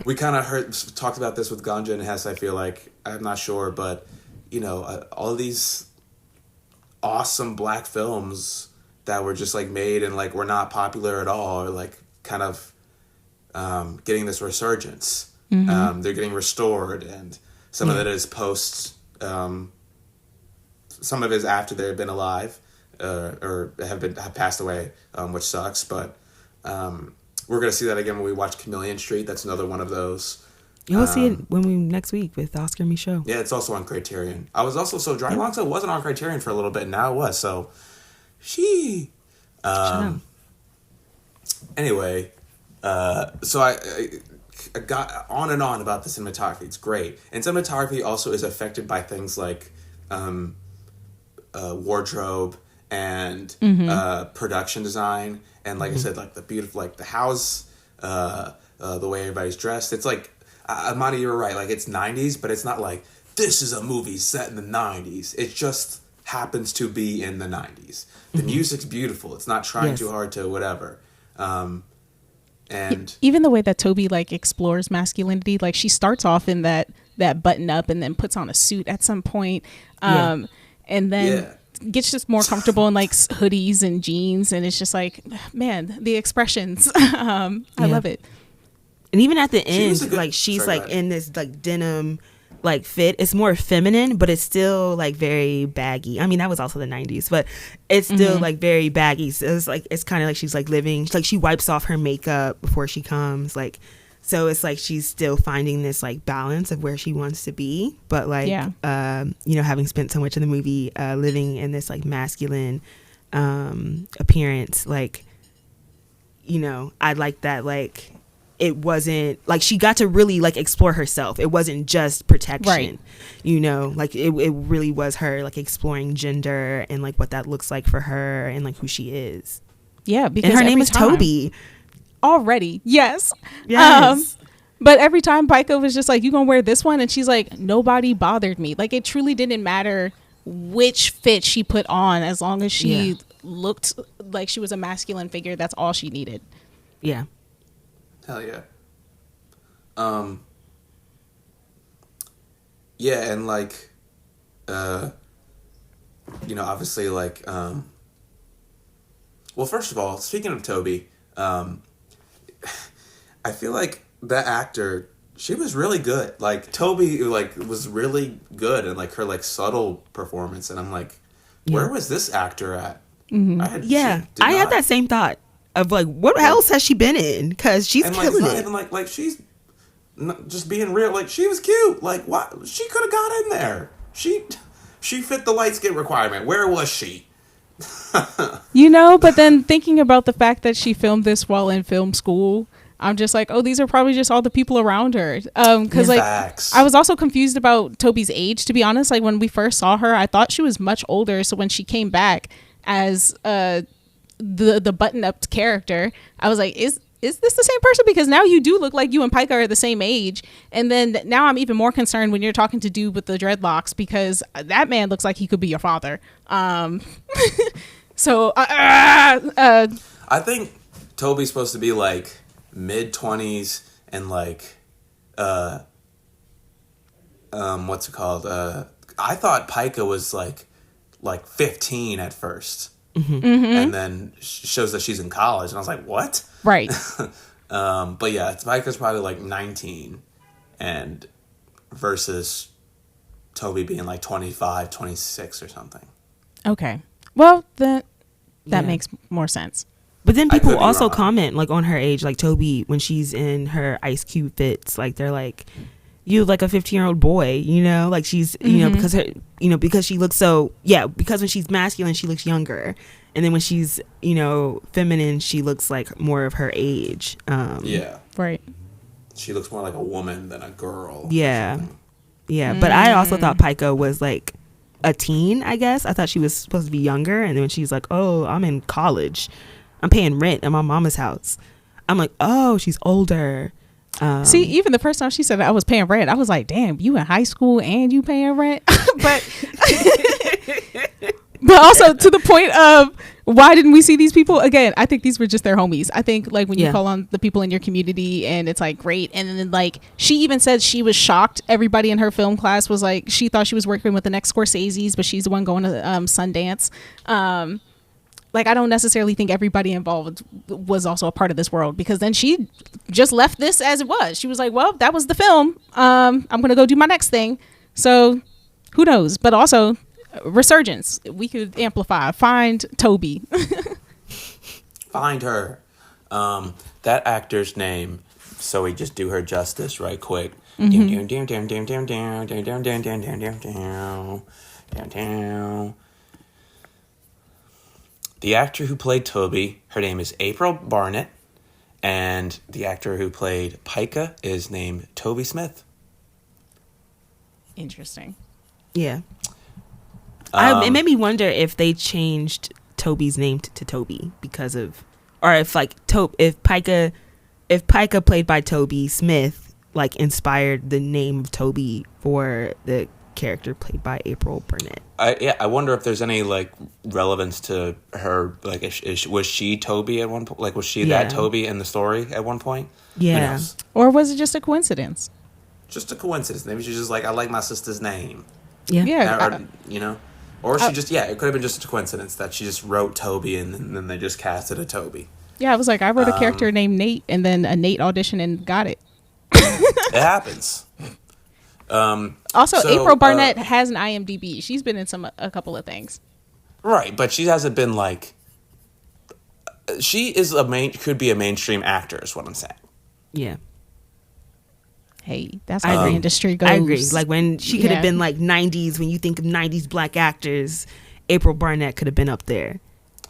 We kind of talked about this with Ganja and Hess, I feel like. I'm not sure, but, you know, all of these awesome black films that were just, like, made and, like, were not popular at all are, like, kind of getting this resurgence. They're getting restored, and some of it is some of it is after they've been alive or have passed away, which sucks, but we're going to see that again when we watch Chameleon Street. That's another one of those. You'll see it next week with Oscar Michaud. Yeah, it's also on Criterion. Drylongso wasn't on Criterion for a little bit, and now it was. So, anyway, so I got on and on about the cinematography. It's great, and cinematography also is affected by things like wardrobe and production design, and like I said, like the beautiful, like the house, the way everybody's dressed. It's like, Imani, you were right. Like, it's 90s, but it's not like this is a movie set in the 90s. It just happens to be in the 90s. The music's beautiful. It's not trying too hard to whatever. And even the way that Toby like explores masculinity, like she starts off in that button up and then puts on a suit at some point, and then gets just more comfortable in like hoodies and jeans, and it's just like, man, the expressions. I love it. And even at the end, she's in this like denim like fit. It's more feminine, but it's still like very baggy. I mean, that was also the 90s, but it's still like very baggy. So it's kind of like she's like living, like she wipes off her makeup before she comes, like, so it's like she's still finding this like balance of where she wants to be, but like having spent so much of the movie living in this like masculine appearance, like, you know, I like that, like it wasn't like she got to really like explore herself. It wasn't just protection, right? You know, like it really was her like exploring gender and like what that looks like for her and like who she is. Yeah, because and her name is Toby. Already, yes. But every time Pica was just like, "You gonna wear this one?" and she's like, "Nobody bothered me." Like it truly didn't matter which fit she put on, as long as she looked like she was a masculine figure. That's all she needed. Yeah. Hell yeah. Yeah, and like, obviously like, well, first of all, speaking of Toby, I feel like that actor, she was really good. Like Toby, like was really good and like her like subtle performance, and I'm like, where was this actor at? I had that same thought. Of like, what else has she been in? Because she's killing it. Even like she's not just being real. Like she was cute. Like what? She could have got in there. She fit the light skin requirement. Where was she? But then thinking about the fact that she filmed this while in film school, I'm just like, oh, these are probably just all the people around her. Because like, Facts. I was also confused about Toby's age. To be honest, like when we first saw her, I thought she was much older. So when she came back as the button-up character, I was like, is this the same person? Because now you do look like you and Pica are the same age. And then now I'm even more concerned when you're talking to dude with the dreadlocks, because that man looks like he could be your father. So I think Toby's supposed to be like mid-20s and like what's it called, I thought Pica was like 15 at first. And then shows that she's in college, and I was like, what? Right. But yeah, Pica's probably like 19 and versus Toby being like 25, 26 or something. Okay. Well, that makes more sense. But then people also comment like on her age, like Toby, when she's in her Ice Cube fits, like they're like, you like a 15-year-old boy, you know, like she's, you know, because her, you know, because she looks so, because when she's masculine, she looks younger. And then when she's, you know, feminine, she looks like more of her age. Right. She looks more like a woman than a girl. Yeah. Yeah. But I also thought Pica was like a teen, I guess. I thought she was supposed to be younger, and then she's like, oh, I'm in college, I'm paying rent at my mama's house. I'm like, oh, she's older. See, even the first time she said I was paying rent, I was like, damn, you in high school and you paying rent? but also to the point of, why didn't we see these people again? I think these were just their homies. I think like when you call on the people in your community and it's like great, and then like she even said she was shocked. Everybody in her film class was like, she thought she was working with the next Scorsese's, but she's the one going to Sundance. Like, I don't necessarily think everybody involved was also a part of this world, because then she just left this as it was. She was like, well, that was the film. I'm going to go do my next thing. So who knows? But also resurgence. We could amplify. Find Toby. Find her. That actor's name, so we just do her justice right quick. The actor who played Toby, her name is April Barnett, and the actor who played Pika is named Toby Smith. Interesting. Yeah. It made me wonder if they changed Toby's name to Toby because of, or if like if Pika played by Toby Smith like inspired the name of Toby for the character played by April Burnett. I wonder if there's any like relevance to her. Like, was she Toby at one point? Like, was she that Toby in the story at one point? Yeah. Or was it just a coincidence? Just a coincidence. Maybe she's just like, I like my sister's name. Yeah. Yeah. Or she just, it could have been just a coincidence that she just wrote Toby and then they just casted a Toby. Yeah, I was like, I wrote a character named Nate, and then a Nate audition and got it. It happens. Also, April Barnett has an IMDb. She's been in a couple of things. Right, but she hasn't been like. She is could be a mainstream actor, is what I'm saying. Yeah. Hey, that's how the industry goes. I agree. Like, when she could have been like 90s, when you think of 90s black actors, April Barnett could have been up there.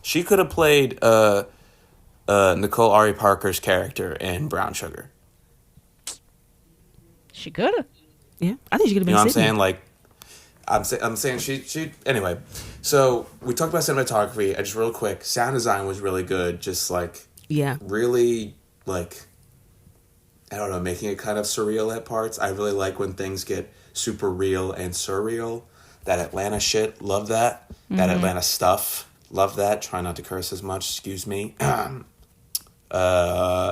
She could have played Nicole Ari Parker's character in Brown Sugar. She could have. Yeah, I think she could have been. You know what Sydney. I'm saying? Like, I'm saying she. Anyway, so we talked about cinematography. I just real quick. Sound design was really good. Just like really like, I don't know, making it kind of surreal at parts. I really like when things get super real and surreal. That Atlanta shit, love that. That Atlanta stuff, love that. Try not to curse as much. Excuse me. How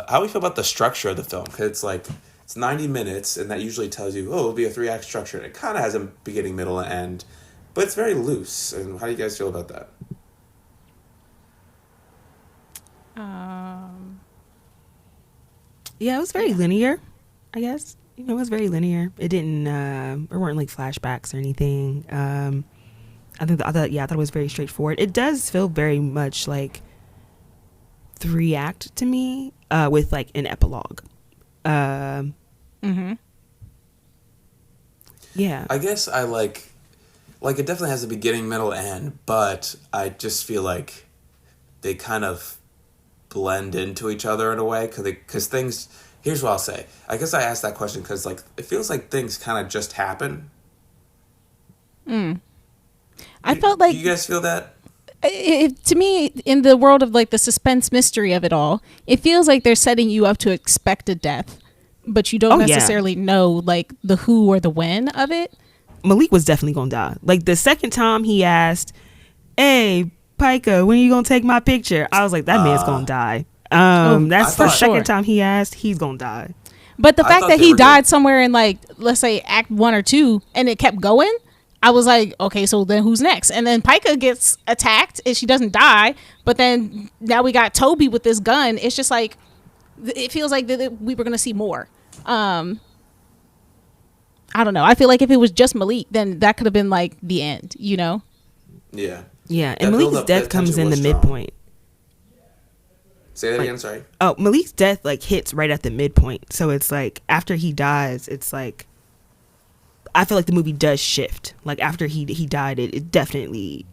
do we feel about the structure of the film? Because it's like. It's 90 minutes, and that usually tells you, it'll be a 3-act structure. And it kind of has a beginning, middle, and end. But it's very loose. And how do you guys feel about that? Yeah, it was very linear, I guess. It was very linear. It didn't, there weren't like flashbacks or anything. I thought it was very straightforward. It does feel very much like 3-act to me, with like an epilogue. Yeah, I guess I like it definitely has a beginning, middle, end, but I just feel like they kind of blend into each other in a way because things. Here's what I'll say. I guess I asked that question because like it feels like things kind of just happen. I felt like. Do you guys feel that? To me, in the world of like the suspense mystery of it all, it feels like they're setting you up to expect a death, but you don't necessarily know like the who or the when of it. Malik was definitely gonna die. Like the second time he asked, "Hey, Pika, when are you gonna take my picture?" I was like, that man's gonna die. That's the second time he asked, he's gonna die. But the fact that he died somewhere in like, let's say act 1 or 2 and it kept going, I was like, okay, so then who's next? And then Pika gets attacked and she doesn't die. But then now we got Toby with this gun. It's just like, it feels like that we were going to see more. I don't know. I feel like if it was just Malik, then that could have been like the end, you know? Yeah. Yeah. And Malik's death comes in the midpoint. Say that again, sorry. Oh, Malik's death like hits right at the midpoint. So it's like after he dies, it's like, I feel like the movie does shift. Like after he died, it definitely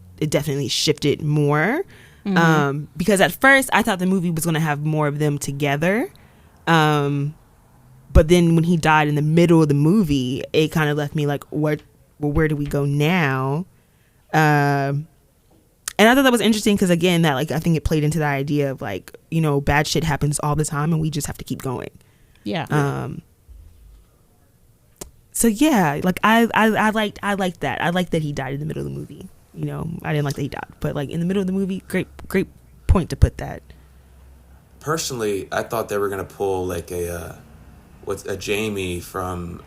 shifted more. Because at first I thought the movie was going to have more of them together. But then when he died in the middle of the movie, it kind of left me like, where do we go now? And I thought that was interesting because, again, that, like, I think it played into the idea of, like, you know, bad shit happens all the time and we just have to keep going. Yeah. So yeah, like I liked that. I liked that he died in the middle of the movie. You know, I didn't like that he died, but like in the middle of the movie, great point to put that. Personally, I thought they were gonna pull like a Jamie from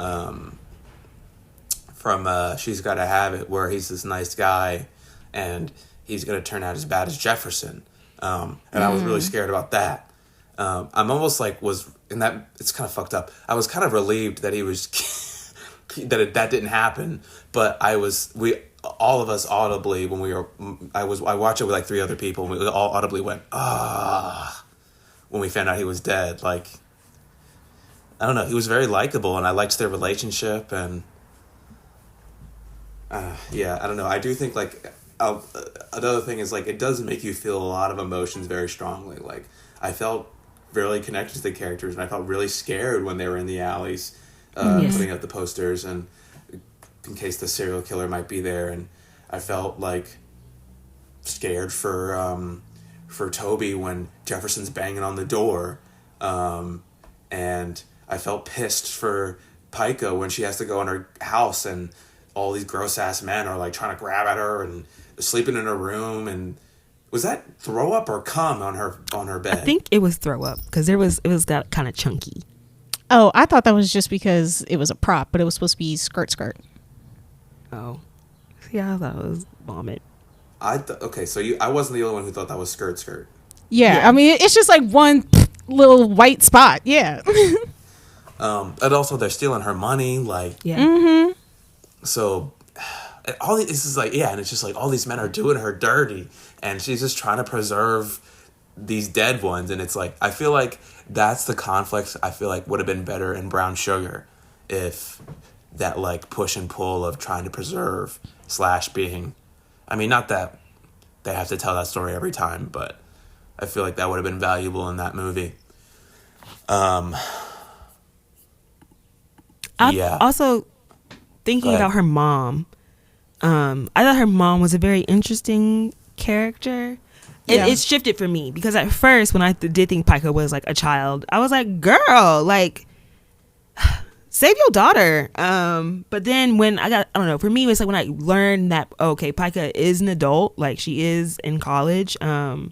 She's Gotta Have It, where he's this nice guy and he's gonna turn out as bad as Jefferson. And I was really scared about that. I'm almost like it's kind of fucked up. I was kind of relieved that he was that didn't happen, but all of us audibly I watched it with like 3 other people, and we all audibly went when we found out he was dead. Like, I don't know, he was very likable and I liked their relationship, and yeah, I don't know. I do think like another thing is like it does make you feel a lot of emotions very strongly. Like, I felt really connected to the characters, and I felt really scared when they were in the alleys putting up the posters and in case the serial killer might be there, and I felt like scared for Toby when Jefferson's banging on the door, and I felt pissed for Pica when she has to go in her house and all these gross ass men are like trying to grab at her and sleeping in her room. And was that throw up or cum on her bed? I think it was throw up because it was got kind of chunky. Oh, I thought that was just because it was a prop, but it was supposed to be skirt. Oh, yeah, I thought it was vomit. Okay, so I wasn't the only one who thought that was skirt. Yeah, I mean, it's just like one little white spot. Yeah. And also they're stealing her money, like, yeah. Mm-hmm. So all this is like, yeah, and it's just like all these men are doing her dirty, and she's just trying to preserve these dead ones, and it's like I feel like that's the conflict I feel like would have been better in Brown Sugar if that like push and pull of trying to preserve / being, I mean, not that they have to tell that story every time, but I feel like that would have been valuable in that movie. Yeah. Also, thinking about her mom, I thought her mom was a very interesting character. It shifted for me because at first when I did think Pica was like a child, I was like, girl, like, save your daughter. But then when I don't know, for me, it's like when I learned that, okay, Pica is an adult, like she is in college, then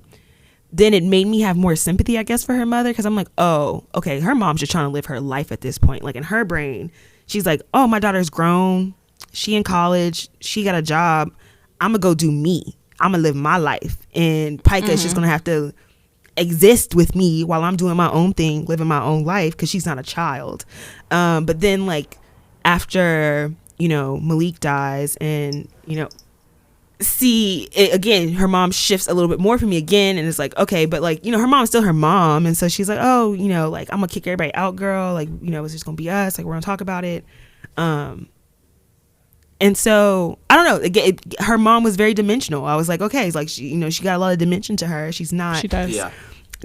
it made me have more sympathy, I guess, for her mother, because I'm like, oh, okay, her mom's just trying to live her life at this point. Like in her brain, she's like, oh, my daughter's grown, she in college, she got a job, I'm gonna go do me, I'm gonna live my life, and Pica is just gonna have to exist with me while I'm doing my own thing, living my own life, because she's not a child. But then like after, you know, Malik dies, and you know, see it, again, her mom shifts a little bit more for me again, and it's like, okay, but like, you know, her mom's still her mom, and so she's like, oh, you know, like, I'm gonna kick everybody out, girl, like, you know, it's just gonna be us, like, we're gonna talk about it. And so I don't know, again, her mom was very dimensional. I was like, okay, it's like, she, you know, she got a lot of dimension to her. She's not, she does,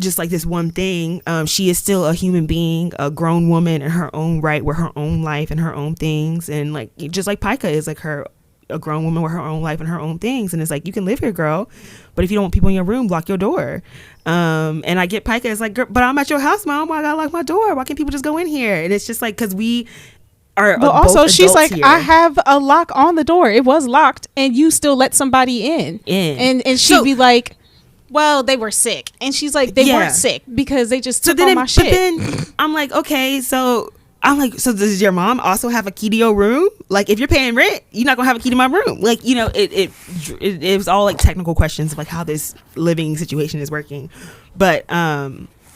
just like this one thing. She is still a human being, a grown woman in her own right, with her own life and her own things, and like, just like Pica is like a grown woman with her own life and her own things, and it's like, you can live here, girl, but if you don't want people in your room, lock your door. And I get Pica is like, girl, but I'm at your house, mom, why I gotta lock my door, why can't people just go in here? And it's just like, because we are, but also she's like, here. I have a lock on the door, it was locked, and you still let somebody in. And she'd be like, well, they were sick, and she's like, they weren't sick because they just took all my shit. But then I'm like, okay, so I'm like, so does your mom also have a key to your room? Like, if you're paying rent, you're not gonna have a key to my room. Like, you know, it was all like technical questions of like how this living situation is working. But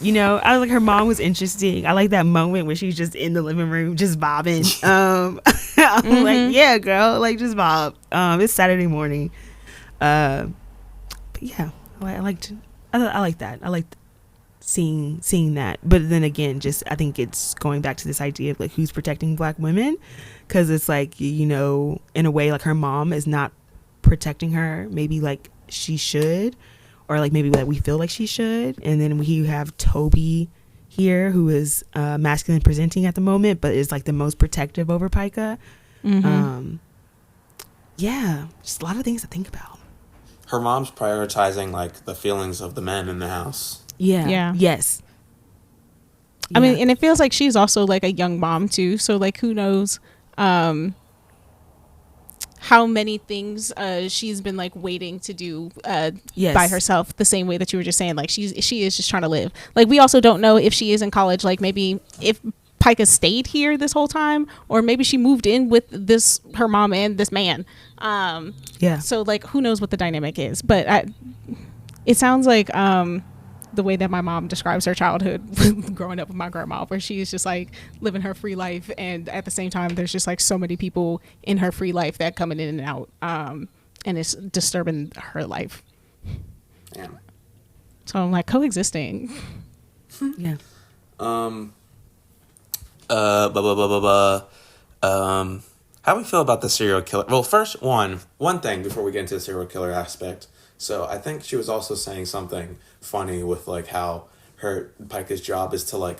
you know, I was like, her mom was interesting. I like that moment where she's just in the living room just bobbing. I'm like, yeah, girl, like, just bob. It's Saturday morning. But yeah, I like that. I liked seeing that. But then again, just I think it's going back to this idea of like who's protecting Black women, because it's like, you know, in a way, like her mom is not protecting her maybe like she should, or like maybe like we feel like she should. And then we have Toby here, who is masculine presenting at the moment, but is like the most protective over Pica. Yeah, just a lot of things to think about. Her mom's prioritizing like the feelings of the men in the house. Yeah. Yes. I mean, and it feels like she's also like a young mom too. So like, who knows how many things she's been like waiting to do by herself, the same way that you were just saying, like she is just trying to live. Like, we also don't know if she is in college, like maybe if Pica stayed here this whole time, or maybe she moved in with her mom and this man. So like, who knows what the dynamic is, but it sounds like the way that my mom describes her childhood growing up with my grandma, where she is just like living her free life, and at the same time there's just like so many people in her free life that coming in and out, and it's disturbing her life. Damn. So I'm like, coexisting. Yeah. How do we feel about the serial killer? Well, first, one thing before we get into the serial killer aspect. So I think she was also saying something funny with like how Pica's job is to like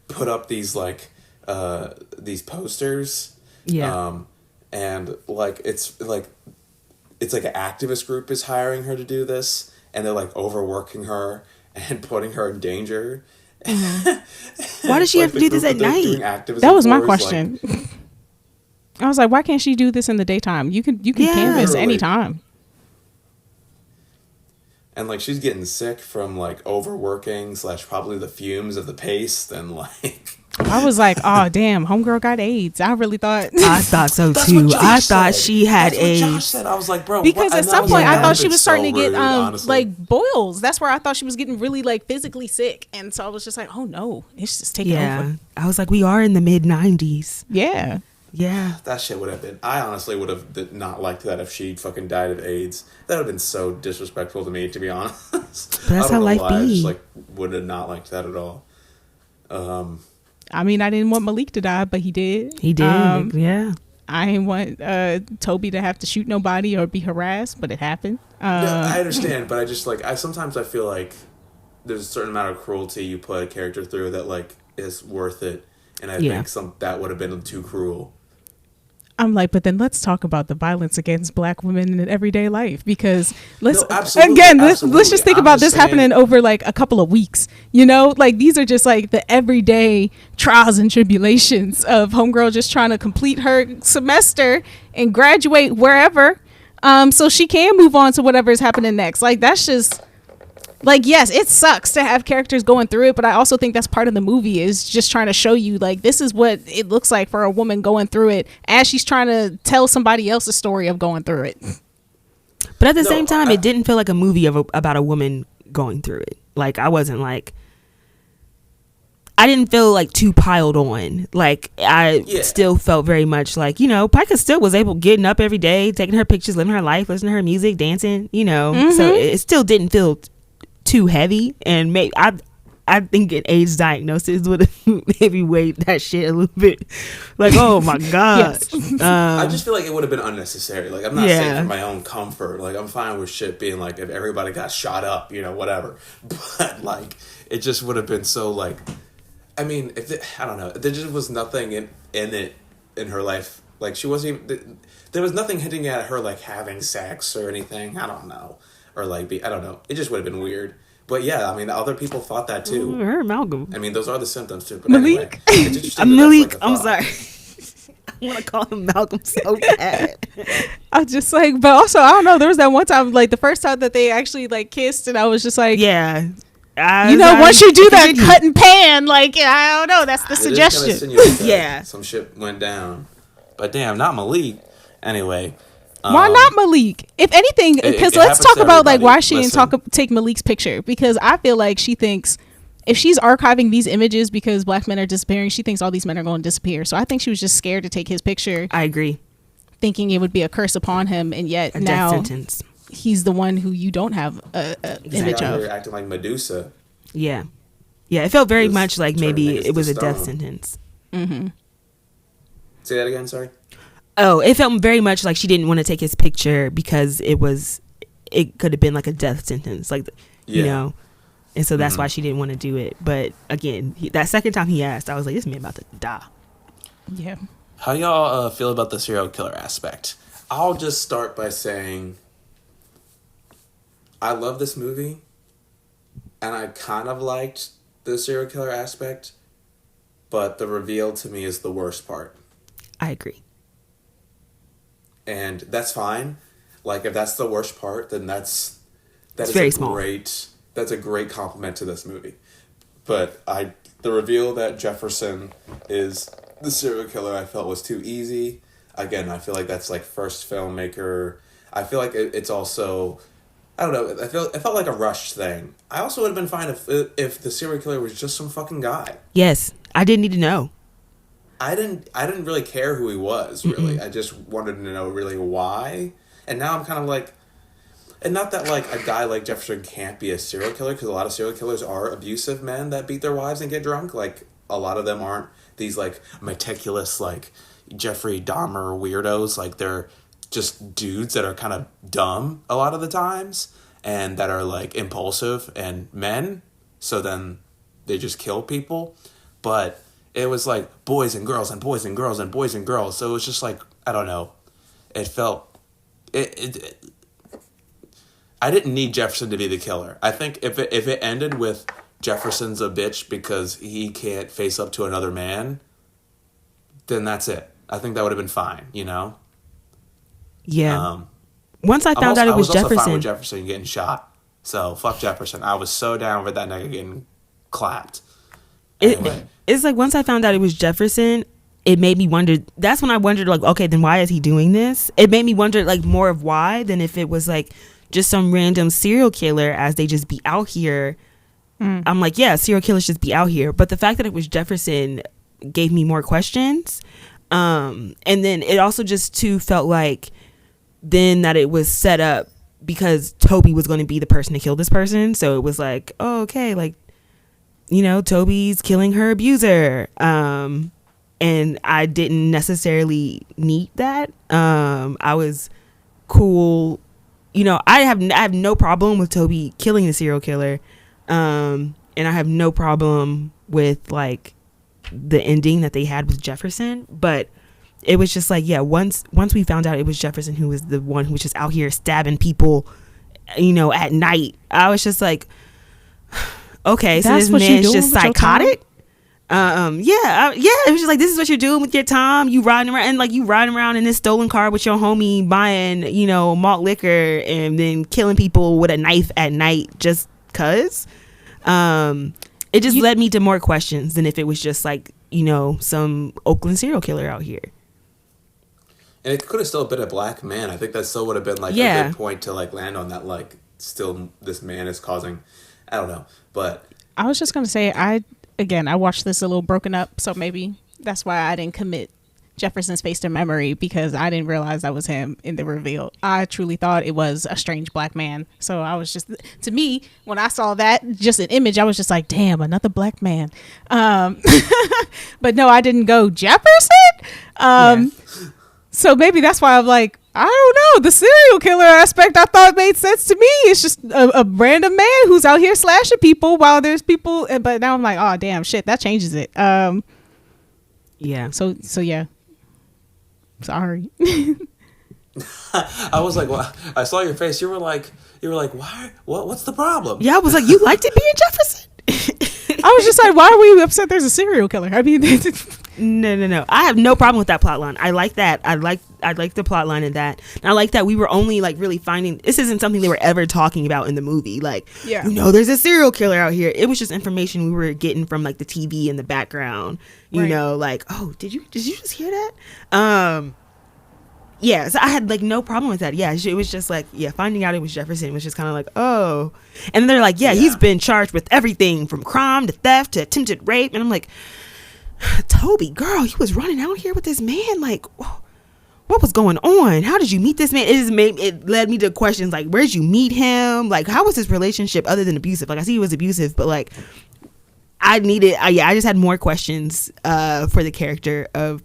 put up these like these posters. Yeah. And like it's like an activist group is hiring her to do this, and they're like overworking her and putting her in danger. Mm-hmm. Why does she have to do this at night? That was my question. Like, I was like, why can't she do this in the daytime? You can canvas anytime. And like, she's getting sick from like overworking / probably the fumes of the paste, and like I was like, oh damn, homegirl got AIDS. I really thought. I thought so too. I thought she had AIDS. Josh said. I was like, bro. Because at some point I thought she was starting to get honestly. like boils. That's where I thought she was getting really like physically sick, and so I was just like, oh no, it's just taking over. I was like, we are in the mid-90s. Yeah. Yeah. That shit would have been. I honestly would have not liked that if she fucking died of AIDS. That would have been so disrespectful to me, to be honest. But that's how life be. I just like would have not liked that at all. I mean, I didn't want Malik to die, but he did. He did. Yeah. I didn't want Toby to have to shoot nobody or be harassed, but it happened. Yeah, I understand, but I just like sometimes I feel like there's a certain amount of cruelty you put a character through that like is worth it, and I think that would have been too cruel. I'm like, but then let's talk about the violence against Black women in everyday life, because let's just think about this happening over like a couple of weeks, you know, like these are just like the everyday trials and tribulations of homegirl just trying to complete her semester and graduate wherever, so she can move on to whatever is happening next. Like, that's just like, yes, it sucks to have characters going through it, but I also think that's part of the movie, is just trying to show you like this is what it looks like for a woman going through it as she's trying to tell somebody else's story of going through it. But at the same time, it didn't feel like a movie about a woman going through it. Like, I didn't feel like too piled on. Like, I still felt very much like, you know, Pica still was able getting up every day, taking her pictures, living her life, listening to her music, dancing, you know. Mm-hmm. So it still didn't feel too heavy, and maybe I think an AIDS diagnosis would have maybe weighed that shit a little bit. Like, oh my god. Yes. I just feel like it would have been unnecessary. Like, I'm not saying for my own comfort. Like, I'm fine with shit being like, if everybody got shot up, you know, whatever. But like, it just would have been so like, I mean, I don't know. There just was nothing in it in her life. Like, she wasn't even. There was nothing hinting at her like having sex or anything. I don't know. Or like, I don't know. It just would have been weird. But yeah, I mean, other people thought that too. Her Malcolm. I mean, those are the symptoms too. But Malik. Anyway, Malik. I'm sorry. I want to call him Malcolm so bad. I was just like, but also, I don't know. There was that one time, like the first time that they actually like kissed, and I was just like, yeah. Once you do that cut and pan, like, I don't know. That's the suggestion. Yeah. Some shit went down. But damn, not Malik. Anyway. Why not Malik? If anything, because let's talk about like why she didn't take Malik's picture, because I feel like she thinks if she's archiving these images because Black men are disappearing, she thinks all these men are going to disappear. So I think she was just scared to take his picture. I agree. Thinking it would be a curse upon him, and yet now death sentence. He's the one who you don't have a image of. You're acting like Medusa. Yeah. Yeah, it felt very much like maybe it was a death sentence. Mm-hmm. Say that again, sorry? Oh, it felt very much like she didn't want to take his picture because it could have been like a death sentence, like, you know, and so that's why she didn't want to do it. But again, that second time he asked, I was like, this man about to die. Yeah. How y'all feel about the serial killer aspect? I'll just start by saying I love this movie, and I kind of liked the serial killer aspect, but the reveal to me is the worst part. I agree. And that's fine. Like, if that's the worst part, then that's very small. Great. That's a great compliment to this movie. But the reveal that Jefferson is the serial killer, I felt was too easy. Again, I feel like that's like first filmmaker. I feel like it's also, I don't know. It felt like a rushed thing. I also would have been fine if the serial killer was just some fucking guy. Yes, I didn't need to know. I didn't really care who he was, really. I just wanted to know really why. And now I'm kind of like, and not that like a guy like Jefferson can't be a serial killer, because a lot of serial killers are abusive men that beat their wives and get drunk. Like, a lot of them aren't these like meticulous like Jeffrey Dahmer weirdos. Like, they're just dudes that are kind of dumb a lot of the times and that are like impulsive and men. So then they just kill people. But it was like boys and girls and boys and girls and boys and girls. So it was just like, I don't know. It felt... I didn't need Jefferson to be the killer. I think if it ended with Jefferson's a bitch because he can't face up to another man, then that's it. I think that would have been fine, you know? Yeah. Once I found out it was Jefferson. I was also Jefferson. fine with Jefferson getting shot. So, fuck Jefferson. I was so down with that nigga getting clapped. Anyway. It's like once I found out it was Jefferson, it made me wonder. That's when I wondered, like, okay, then why is he doing this? It made me wonder, like, more of why than if it was, like, just some random serial killer as they just be out here. I'm like, yeah, serial killers just be out here. But the fact that it was Jefferson gave me more questions. And then it also just, too, felt like then that it was set up because Toby was going to be the person to kill this person. So it was like, oh, okay, like, you know, Toby's killing her abuser. And I didn't necessarily need that. I was cool. You know, I have no problem with Toby killing the serial killer. And I have no problem with like the ending that they had with Jefferson. But it was just like, yeah, once we found out it was Jefferson who was the one who was just out here stabbing people, you know, at night, I was just like, okay, so this man's just psychotic. It was just like, this is what you're doing with your time. You riding around in this stolen car with your homie buying, you know, malt liquor and then killing people with a knife at night just cause. It just led me to more questions than if it was just like, you know, some Oakland serial killer out here. And it could have still been a black man. I think that still would have been like a good point to like land on that, like, still this man is causing, I don't know. But I was just going to say, I watched this a little broken up, so maybe that's why I didn't commit Jefferson's face to memory, because I didn't realize that was him in the reveal. I truly thought it was a strange black man. So I was just, to me, when I saw that, just an image, I was just like, damn, another black man. But no, I didn't go Jefferson. So maybe that's why I'm like, I don't know. The serial killer aspect I thought made sense to me. It's just a random man who's out here slashing people while there's people. But now I'm like, oh, damn, shit, that changes it. Yeah. So yeah. Sorry. I was like, well, I saw your face. You were like, why? What's the problem? Yeah, I was like, you liked it being Jefferson? I was just like, why are we upset there's a serial killer? I mean, no. I have no problem with that plot line. I like that. I like the plot line in that. And I like that we were only like really finding, this isn't something they were ever talking about in the movie. Like, you know, there's a serial killer out here. It was just information we were getting from like the TV in the background. You know, like, oh, did you just hear that? Yeah, so I had like no problem with that. Yeah, it was just like, finding out it was Jefferson was just kind of like, oh. And they're like, he's been charged with everything from crime to theft to attempted rape. And I'm like, Toby, girl, he was running out here with this man. Like, what was going on? How did you meet this man? It led me to questions like, where did you meet him? Like, how was his relationship other than abusive? Like, I see he was abusive, but like, I just had more questions for the character of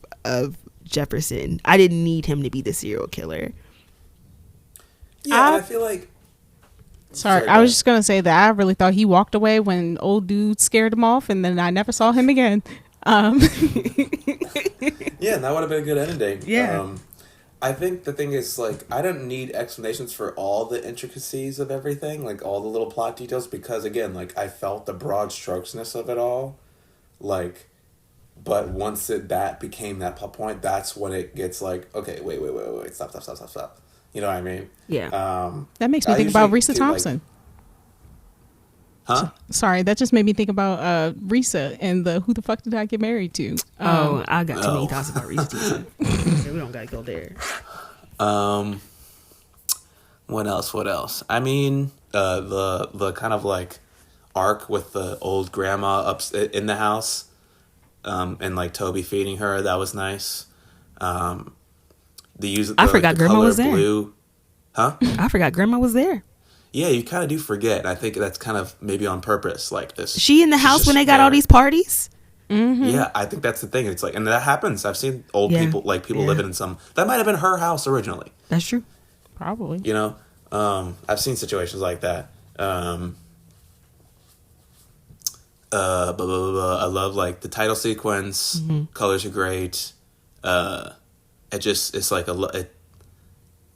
Jefferson. I didn't need him to be the serial killer. Yeah, I feel like... Sorry, I was just going to say that I really thought he walked away when old dude scared him off, and then I never saw him again. Yeah, and that would have been a good ending. Yeah. I think the thing is, like, I don't need explanations for all the intricacies of everything, like, all the little plot details, because, again, like, I felt the broad strokesness of it all, like, but once that became that plot point, that's when it gets like, okay, wait, stop. You know what I mean? Yeah. That makes me think about Risa Thompson. Huh? Sorry, that just made me think about Risa and the Who the Fuck Did I Get Married To? I got too many thoughts about Reese Thompson. We don't gotta go there. What else? I mean, the kind of like arc with the old grandma up in the house, and like Toby feeding her, that was nice. The use of I forgot the grandma color was there. blue. Huh? I forgot grandma was there. Yeah, you kind of do forget. I think that's kind of maybe on purpose, like this. She in the house when they got all these parties? Mm-hmm. Yeah, I think that's the thing. It's like, and that happens. I've seen old people, like people living in some. That might have been her house originally. That's true. Probably. You know, I've seen situations like that. Blah, blah, blah, blah. I love like the title sequence. Mm-hmm. Colors are great. It's like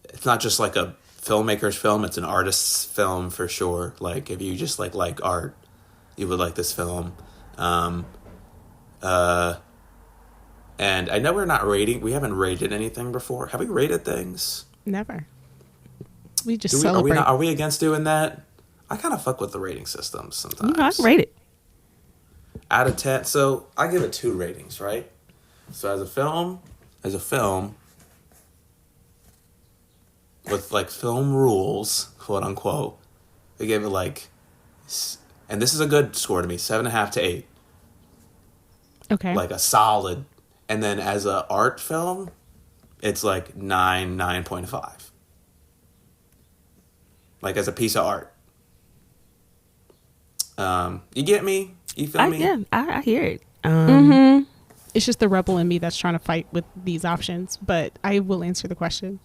it's not just like a filmmaker's film. It's an artist's film for sure. Like if you just like art, you would like this film. And I know we haven't rated anything before. Have we rated things? Never. We just celebrate. Are we against doing that? I kind of fuck with the rating systems sometimes. I can rate it. Out of 10, so I give it 2 ratings, right? So as a film, with like film rules, quote unquote, they gave it like, and this is a good score to me, 7.5 to 8. Okay. Like a solid. And then as a art film, it's like 9.5. Like as a piece of art. You get me? You feel me? Yeah, I hear it. It's just the rebel in me that's trying to fight with these options, but I will answer the question.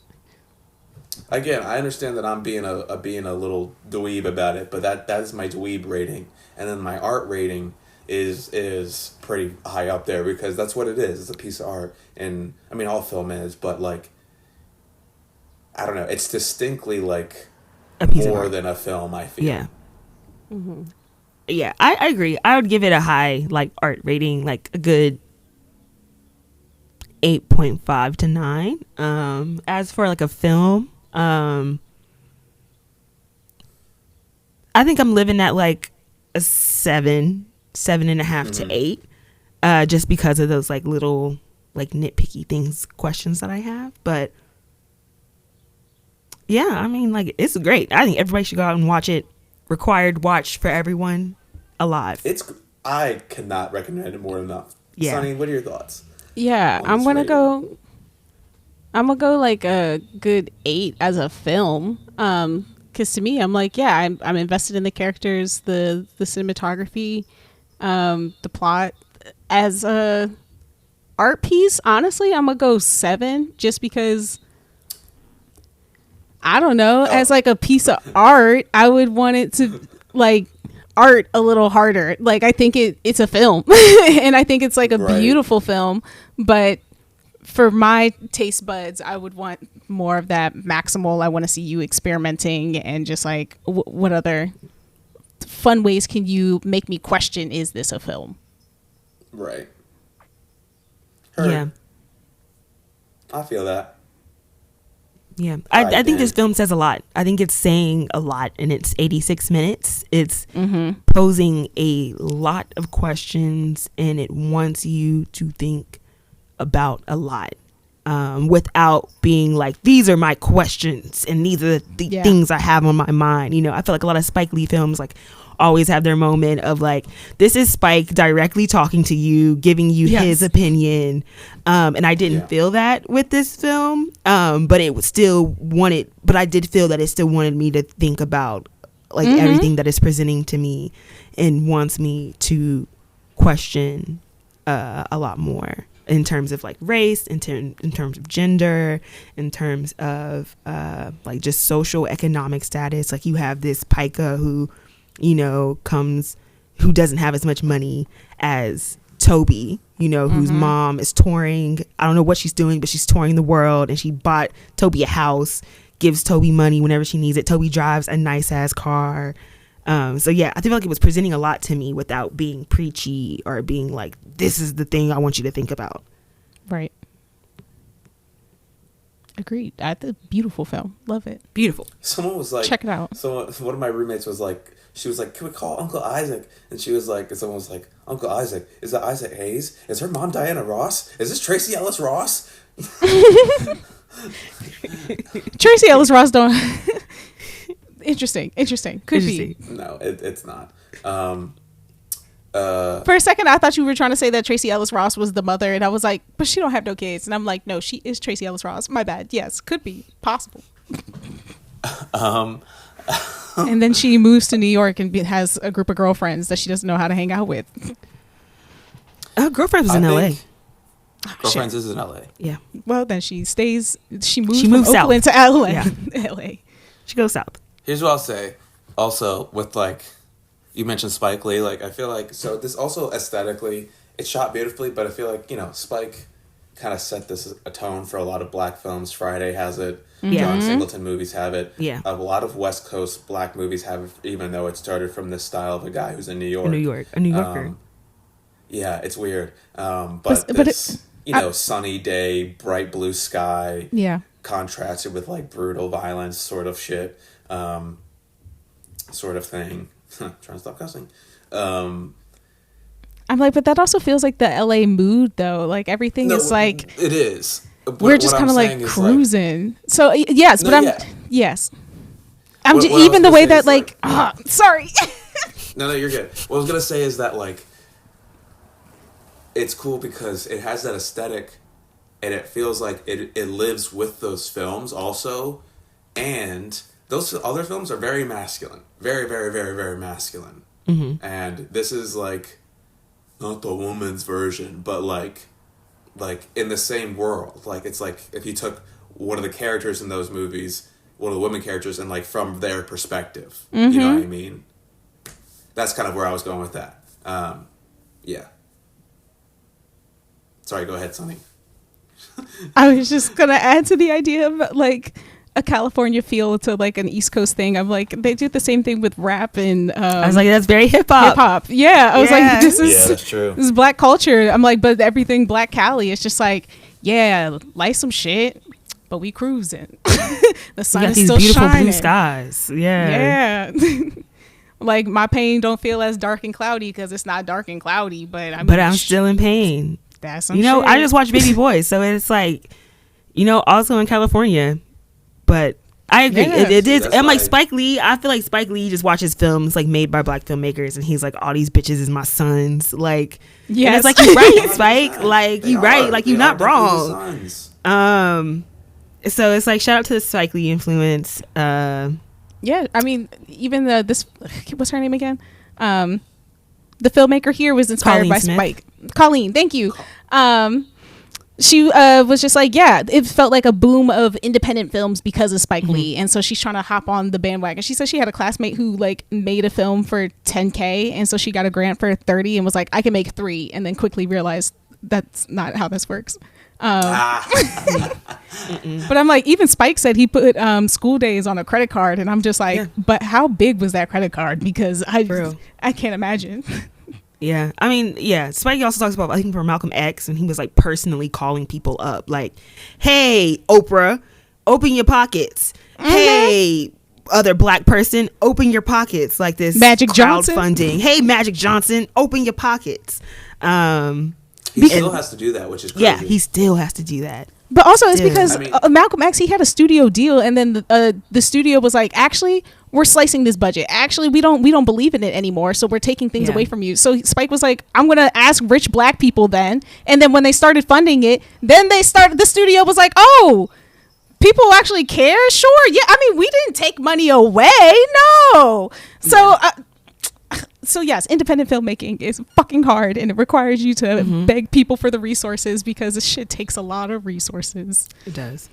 Again, I understand that I'm being a little dweeb about it, but that is my dweeb rating. And then my art rating is pretty high up there because that's what it is. It's a piece of art. And I mean, all film is, but like, I don't know. It's distinctly like more than a film, I feel. Yeah. Mm-hmm. Yeah, I agree. I would give it a high like art rating, like a good 8.5 to 9. As for like a film, I think I'm living at like a 7.5 to 8, just because of those like little like nitpicky questions that I have. But yeah, I mean, like, it's great. I think everybody should go out and watch it. Required watch for everyone alive. I cannot recommend it more enough. Yeah. Sonny, what are your thoughts? Yeah, I'm gonna go like a good 8 as a film. Because to me, I'm like, yeah, I'm invested in the characters, the cinematography, the plot. As a art piece, honestly, I'm gonna go 7, just because. I don't know. As like a piece of art, I would want it to like art a little harder. Like I think it's a film, and I think it's like a beautiful film. But for my taste buds, I would want more of that maximal. I want to see you experimenting and just like what other fun ways can you make me question? Is this a film? Right. Yeah. I feel that. Yeah, I think this film says a lot. I think it's saying a lot in its 86 minutes. It's posing a lot of questions, and it wants you to think about a lot without being like, these are my questions and these are the things I have on my mind. You know, I feel like a lot of Spike Lee films like always have their moment of like, this is Spike directly talking to you, giving you his opinion. And I didn't feel that with this film. But I did feel that it still wanted me to think about like everything that is presenting to me and wants me to question a lot more in terms of like race, in terms of gender, in terms of like just social economic status. Like you have this Pica who, you know, who doesn't have as much money as Toby, you know, whose mom is touring. I don't know what she's doing, but she's touring the world, and she bought Toby a house, gives Toby money whenever she needs it. Toby drives a nice ass car. So yeah, I feel like it was presenting a lot to me without being preachy or being like, this is the thing I want you to think about. Right. Agreed. Beautiful film. Love it. Beautiful. Someone was like, check it out. One of my roommates was like, she was like, can we call Uncle Isaac? And she was like, and someone was like, Uncle Isaac, is that Isaac Hayes? Is her mom Diana Ross? Is this Tracy Ellis Ross? Tracy Ellis Ross don't. Interesting. Could be. No, it's not. For a second, I thought you were trying to say that Tracy Ellis Ross was the mother, and I was like, but she don't have no kids. And I'm like, no, she is Tracy Ellis Ross. My bad. Yes, could be possible. And then she moves to New York and has a group of girlfriends that she doesn't know how to hang out with. Girlfriends was in LA. Girlfriends is in LA. Yeah. Well, then she moves from south. Oakland to LA. Yeah. LA. She goes south. Here's what I'll say. Also, with like, you mentioned Spike Lee. Like, I feel like, so this also aesthetically, it's shot beautifully, but I feel like, you know, Spike kind of set a tone for a lot of black films. Friday has it. John Singleton movies have it. Yeah. A lot of West Coast black movies have it, even though it started from this style of a guy who's in New York. A New Yorker. Yeah, it's weird. But this, sunny day, bright blue sky. Yeah. Contrasted with like brutal violence sort of shit. Sort of thing. Trying to stop cussing. I'm like, but that also feels like the LA mood though. Like everything is like, it is. We're just kind of like cruising. So yes, but yes. I'm what even the way that like, sorry. No, you're good. What I was gonna say is that like, it's cool because it has that aesthetic, and it feels like it lives with those films also, and those other films are very masculine, very, very, very, very masculine, and this is like, not the woman's version, but like in the same world. Like, it's like if you took one of the characters in those movies, one of the women characters, and like from their perspective, you know what I mean? That's kind of where I was going with that. Yeah. Sorry, go ahead, Sonny. I was just gonna add to the idea of like a California feel to like an East Coast thing. I'm like, they do the same thing with rap and I was like, that's very hip hop. Yeah, I was like, this is that's true. This is black culture. I'm like, but everything Black Cali, it's just like, yeah, light some shit, but we cruising. The sun is still beautiful shining. Blue skies. Yeah. Like my pain don't feel as dark and cloudy because it's not dark and cloudy, but I'm still in pain. That's some shit. I just watched Baby Boy, so it's like, also in California. But I agree. Yes. It is. I'm like Spike Lee. I feel like Spike Lee just watches films like made by black filmmakers, and he's like, all these bitches is my sons. Like, yeah, it's like, you right, Spike. Like, you right. Like, you're not wrong. So it's like, shout out to the Spike Lee influence. Yeah, I mean, even this, what's her name again? The filmmaker here was inspired Cauleen by Smith. Spike. Cauleen, thank you. She was just like, yeah, it felt like a boom of independent films because of Spike Lee. And so she's trying to hop on the bandwagon. She said she had a classmate who like made a film for $10K. And so she got a grant for 30 and was like, I can make 3. And then quickly realized that's not how this works. But I'm like, even Spike said he put School Days on a credit card. And I'm just like, but how big was that credit card? Because I can't imagine. Yeah, I mean, yeah. Spike also talks about, I think, for Malcolm X, and he was like personally calling people up, like, "Hey, Oprah, open your pockets. Hey, other black person, open your pockets." Like this Magic Johnson crowdfunding. Hey, Magic Johnson, open your pockets. He still has to do that, which is crazy. Yeah, he still has to do that. But also, it's because Malcolm X, he had a studio deal, and then the studio was like, actually, we're slicing this budget. Actually, we don't believe in it anymore, so we're taking things away from you. So Spike was like, I'm gonna ask rich black people then. And then when they started funding it, the studio was like, oh, people actually care? Sure, yeah. I mean, we didn't take money away, no. So yes, independent filmmaking is fucking hard, and it requires you to beg people for the resources because this shit takes a lot of resources. It does.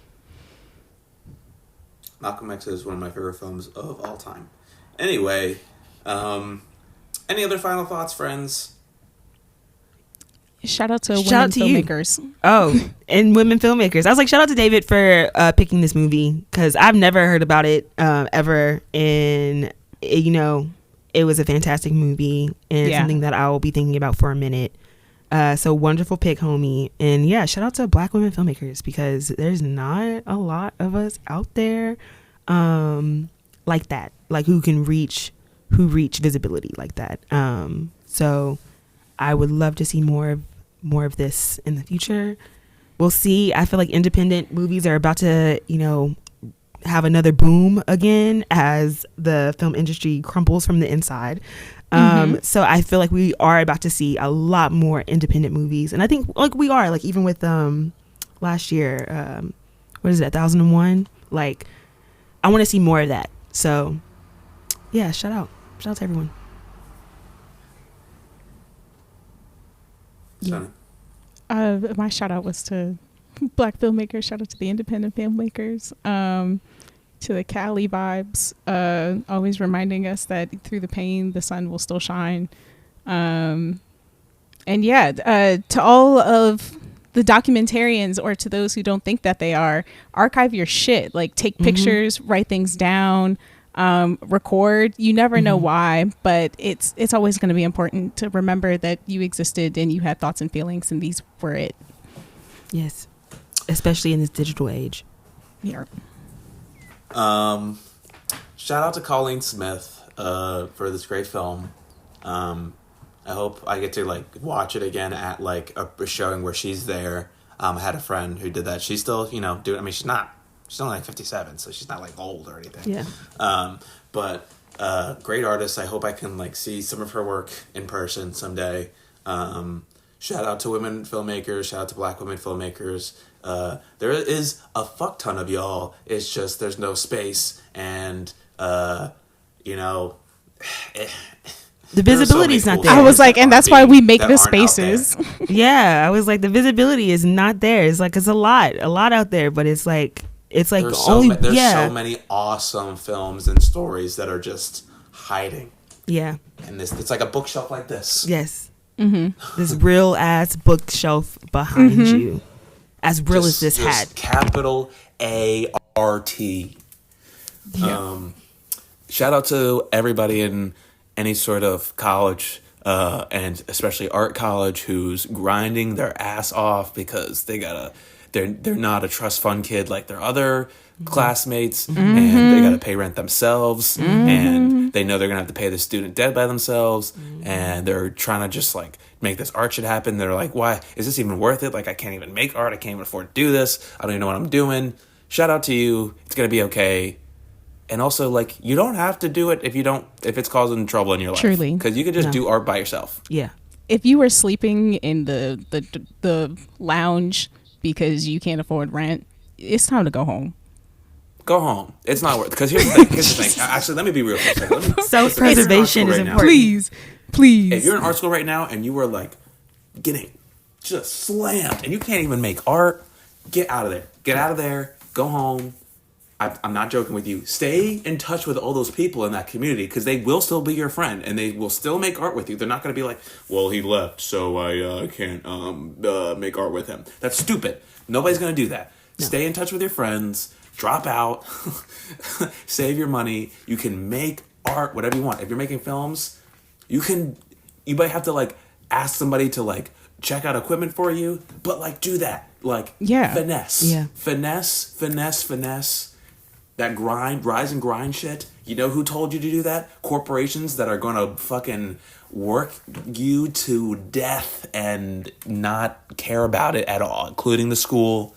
Malcolm X is one of my favorite films of all time. Anyway, any other final thoughts, friends? Shout out to Shout women out to you. filmmakers. Oh, and women filmmakers. I was like, shout out to David for picking this movie because I've never heard about it ever. And, it was a fantastic movie and something that I will be thinking about for a minute. So wonderful pick, homie. And yeah, shout out to Black women filmmakers because there's not a lot of us out there like that, like who reach visibility like that. So I would love to see more of this in the future. We'll see. I feel like independent movies are about to, have another boom again as the film industry crumbles from the inside. So I feel like we are about to see a lot more independent movies. And I think like we are, like even with last year, what is that, 1001? Like I want to see more of that. So yeah, shout out to everyone. Yeah. My shout out was to Black filmmakers. Shout out to the independent filmmakers. To the Cali vibes, always reminding us that through the pain, the sun will still shine. And yeah, to all of the documentarians or to those who don't think that they are, archive your shit. Like take pictures, write things down, record. You never know why, but it's always going to be important to remember that you existed and you had thoughts and feelings, and these were it. Yes, especially in this digital age. Yeah. Shout out to Cauleen Smith for this great film. I hope I get to like watch it again at like a showing where she's there. I had a friend who did that. She's still, doing. I mean, she's only like 57, so she's not like old or anything. Yeah. But great artist. I hope I can like see some of her work in person someday. Shout out to women filmmakers. Shout out to Black women filmmakers. There is a fuck ton of y'all. It's just there's no space, and the visibility is not there. I was like, and that's why we make the spaces. Yeah, I was like, the visibility is not there. It's like it's a lot out there, but it's like there's so many awesome films and stories that are just hiding. Yeah, and it's like a bookshelf like this. Yes. This real ass bookshelf behind you, as real as this hat. Capital ART. Yeah. Shout out to everybody in any sort of college, and especially art college, who's grinding their ass off because they're not a trust fund kid like their other classmates, and they got to pay rent themselves, and they know they're gonna have to pay the student debt by themselves, and they're trying to just like make this art shit happen. They're like, why is this even worth it? Like, I can't even make art. I can't even afford to do this. I don't even know what I'm doing. Shout out to you. It's gonna be okay. And also, like, you don't have to do it if it's causing trouble in your life. Truly, because you could just do art by yourself. Yeah. If you were sleeping in the lounge because you can't afford rent, it's time to go home. Go home. It's not worth it. Because here's the thing. Actually, let me be real for a second. Self-preservation is important. Please. If you're in art school right now and you were like getting just slammed and you can't even make art, get out of there. Get out of there. Go home. I'm not joking with you. Stay in touch with all those people in that community because they will still be your friend and they will still make art with you. They're not going to be like, well, he left, so I can't make art with him. That's stupid. Nobody's going to do that. No. Stay in touch with your friends. Drop out. Save your money. You can make art, whatever you want. If you're making films, you might have to like ask somebody to like check out equipment for you, but like do that. Like finesse. Yeah. Finesse. That rise and grind shit. You know who told you to do that? Corporations that are going to fucking work you to death and not care about it at all, including the school.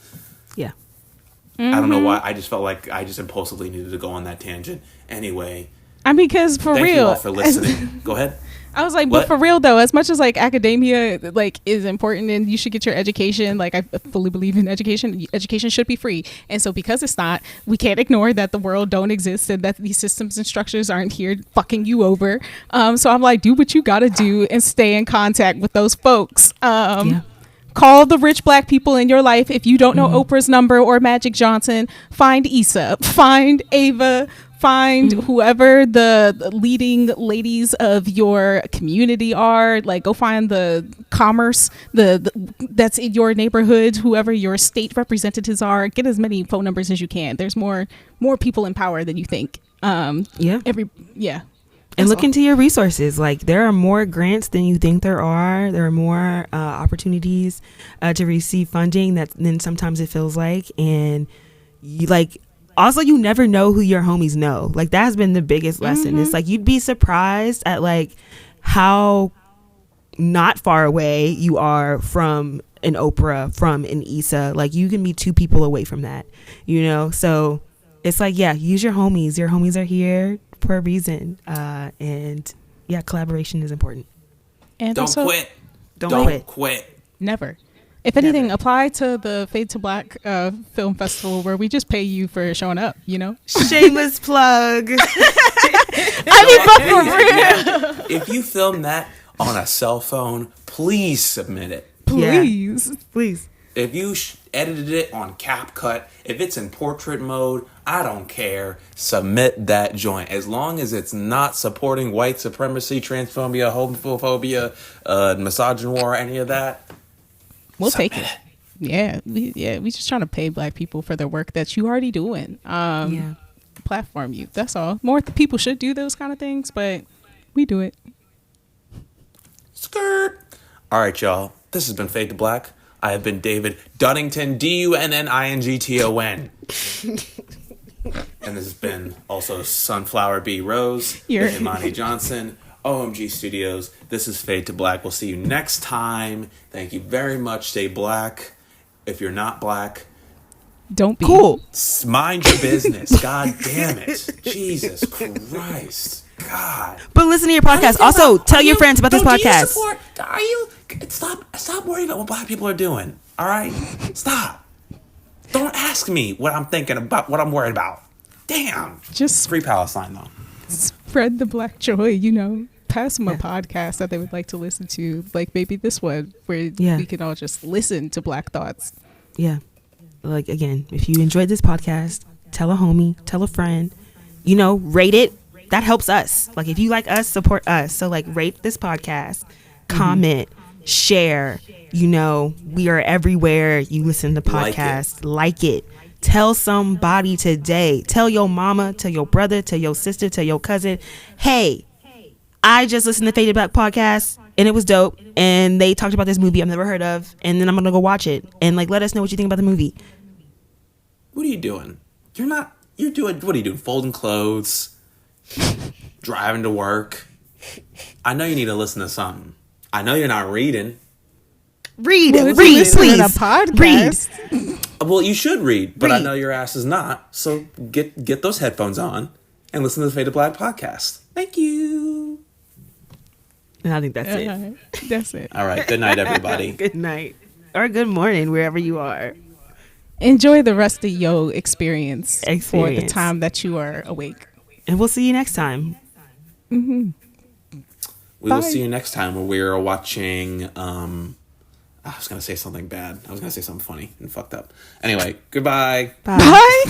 Yeah. I don't know why. I just felt like I just impulsively needed to go on that tangent. Anyway. I mean, because for thank real. Thank you all for listening. Go ahead. I was like, but for real though, as much as like academia like is important and you should get your education, like I fully believe in education. Education should be free, and so because it's not, we can't ignore that the world don't exist and that these systems and structures aren't here fucking you over. So I'm like, do what you gotta do and stay in contact with those folks. Call the rich Black people in your life. If you don't know Oprah's number or Magic Johnson, find Issa, find Ava, find whoever the leading ladies of your community are. Like, go find the commerce that's in your neighborhood, whoever your state representatives are. Get as many phone numbers as you can. There's more people in power than you think. And look into your resources. Like, there are more grants than you think there are. There are more opportunities to receive funding than sometimes it feels like. And you also, you never know who your homies know. Like, that has been the biggest lesson. It's like, you'd be surprised at like how not far away you are from an Oprah, from an Issa. Like, you can be 2 people away from that, So it's like, yeah, use your homies. Your homies are here for a reason. And yeah, collaboration is important. And don't also, quit. Don't quit. Never. If anything, apply to the Fade to Black film festival, where we just pay you for showing up, Shameless plug. If you film that on a cell phone, please submit it. Please. If you edited it on CapCut, if it's in portrait mode, I don't care. Submit that joint. As long as it's not supporting white supremacy, transphobia, homophobia, misogyny, or any of that, we'll take it. Yeah, we just trying to pay Black people for the work that you already doing. Platform you. That's all. More people should do those kind of things, but we do it. Skirt. All right, y'all. This has been Fade to Black. I have been David Dunnington, Dunnington. And this has been also Sunflower B. Rose, Imani Johnson, OMG Studios. This is Fade to Black. We'll see you next time. Thank you very much. Stay black. If you're not black, don't be. Cool. Mind your business. God damn it. Jesus Christ. God. But listen to your podcast. Also, tell your friends about this podcast. Stop worrying about what Black people are doing. All right? Stop. Don't ask me what I'm thinking about, what I'm worried about. Damn. Just free Palestine, though. Spread the Black joy, pass them a podcast that they would like to listen to. Like maybe this one where we can all just listen to Black thoughts. Yeah. Like, again, if you enjoyed this podcast, tell a homie, tell a friend, rate it. That helps us. Like, if you like us, support us. So, like, rate this podcast, comment, share. We are everywhere you listen to podcasts. Like it. Tell somebody today. Tell your mama, tell your brother, tell your sister, tell your cousin. Hey, I just listened to Faded Black podcast and it was dope. And they talked about this movie I've never heard of. And then I'm going to go watch it. And, like, let us know what you think about the movie. What are you doing? What are you doing? Folding clothes? Driving to work? I know you need to listen to something. I know you're not reading. Read, please. A podcast. Read. Well, you should read, but I know your ass is not. So get those headphones on and listen to the Faded Black podcast. Thank you. And I think that's it. That's it. All right. Good night, everybody. Good night. Or good morning, wherever you are. Enjoy the rest of your experience for the time that you are awake. And we'll see you next time. Mm-hmm. We will see you next time where we are watching... I was going to say something bad. I was going to say something funny and fucked up. Anyway, goodbye. Bye.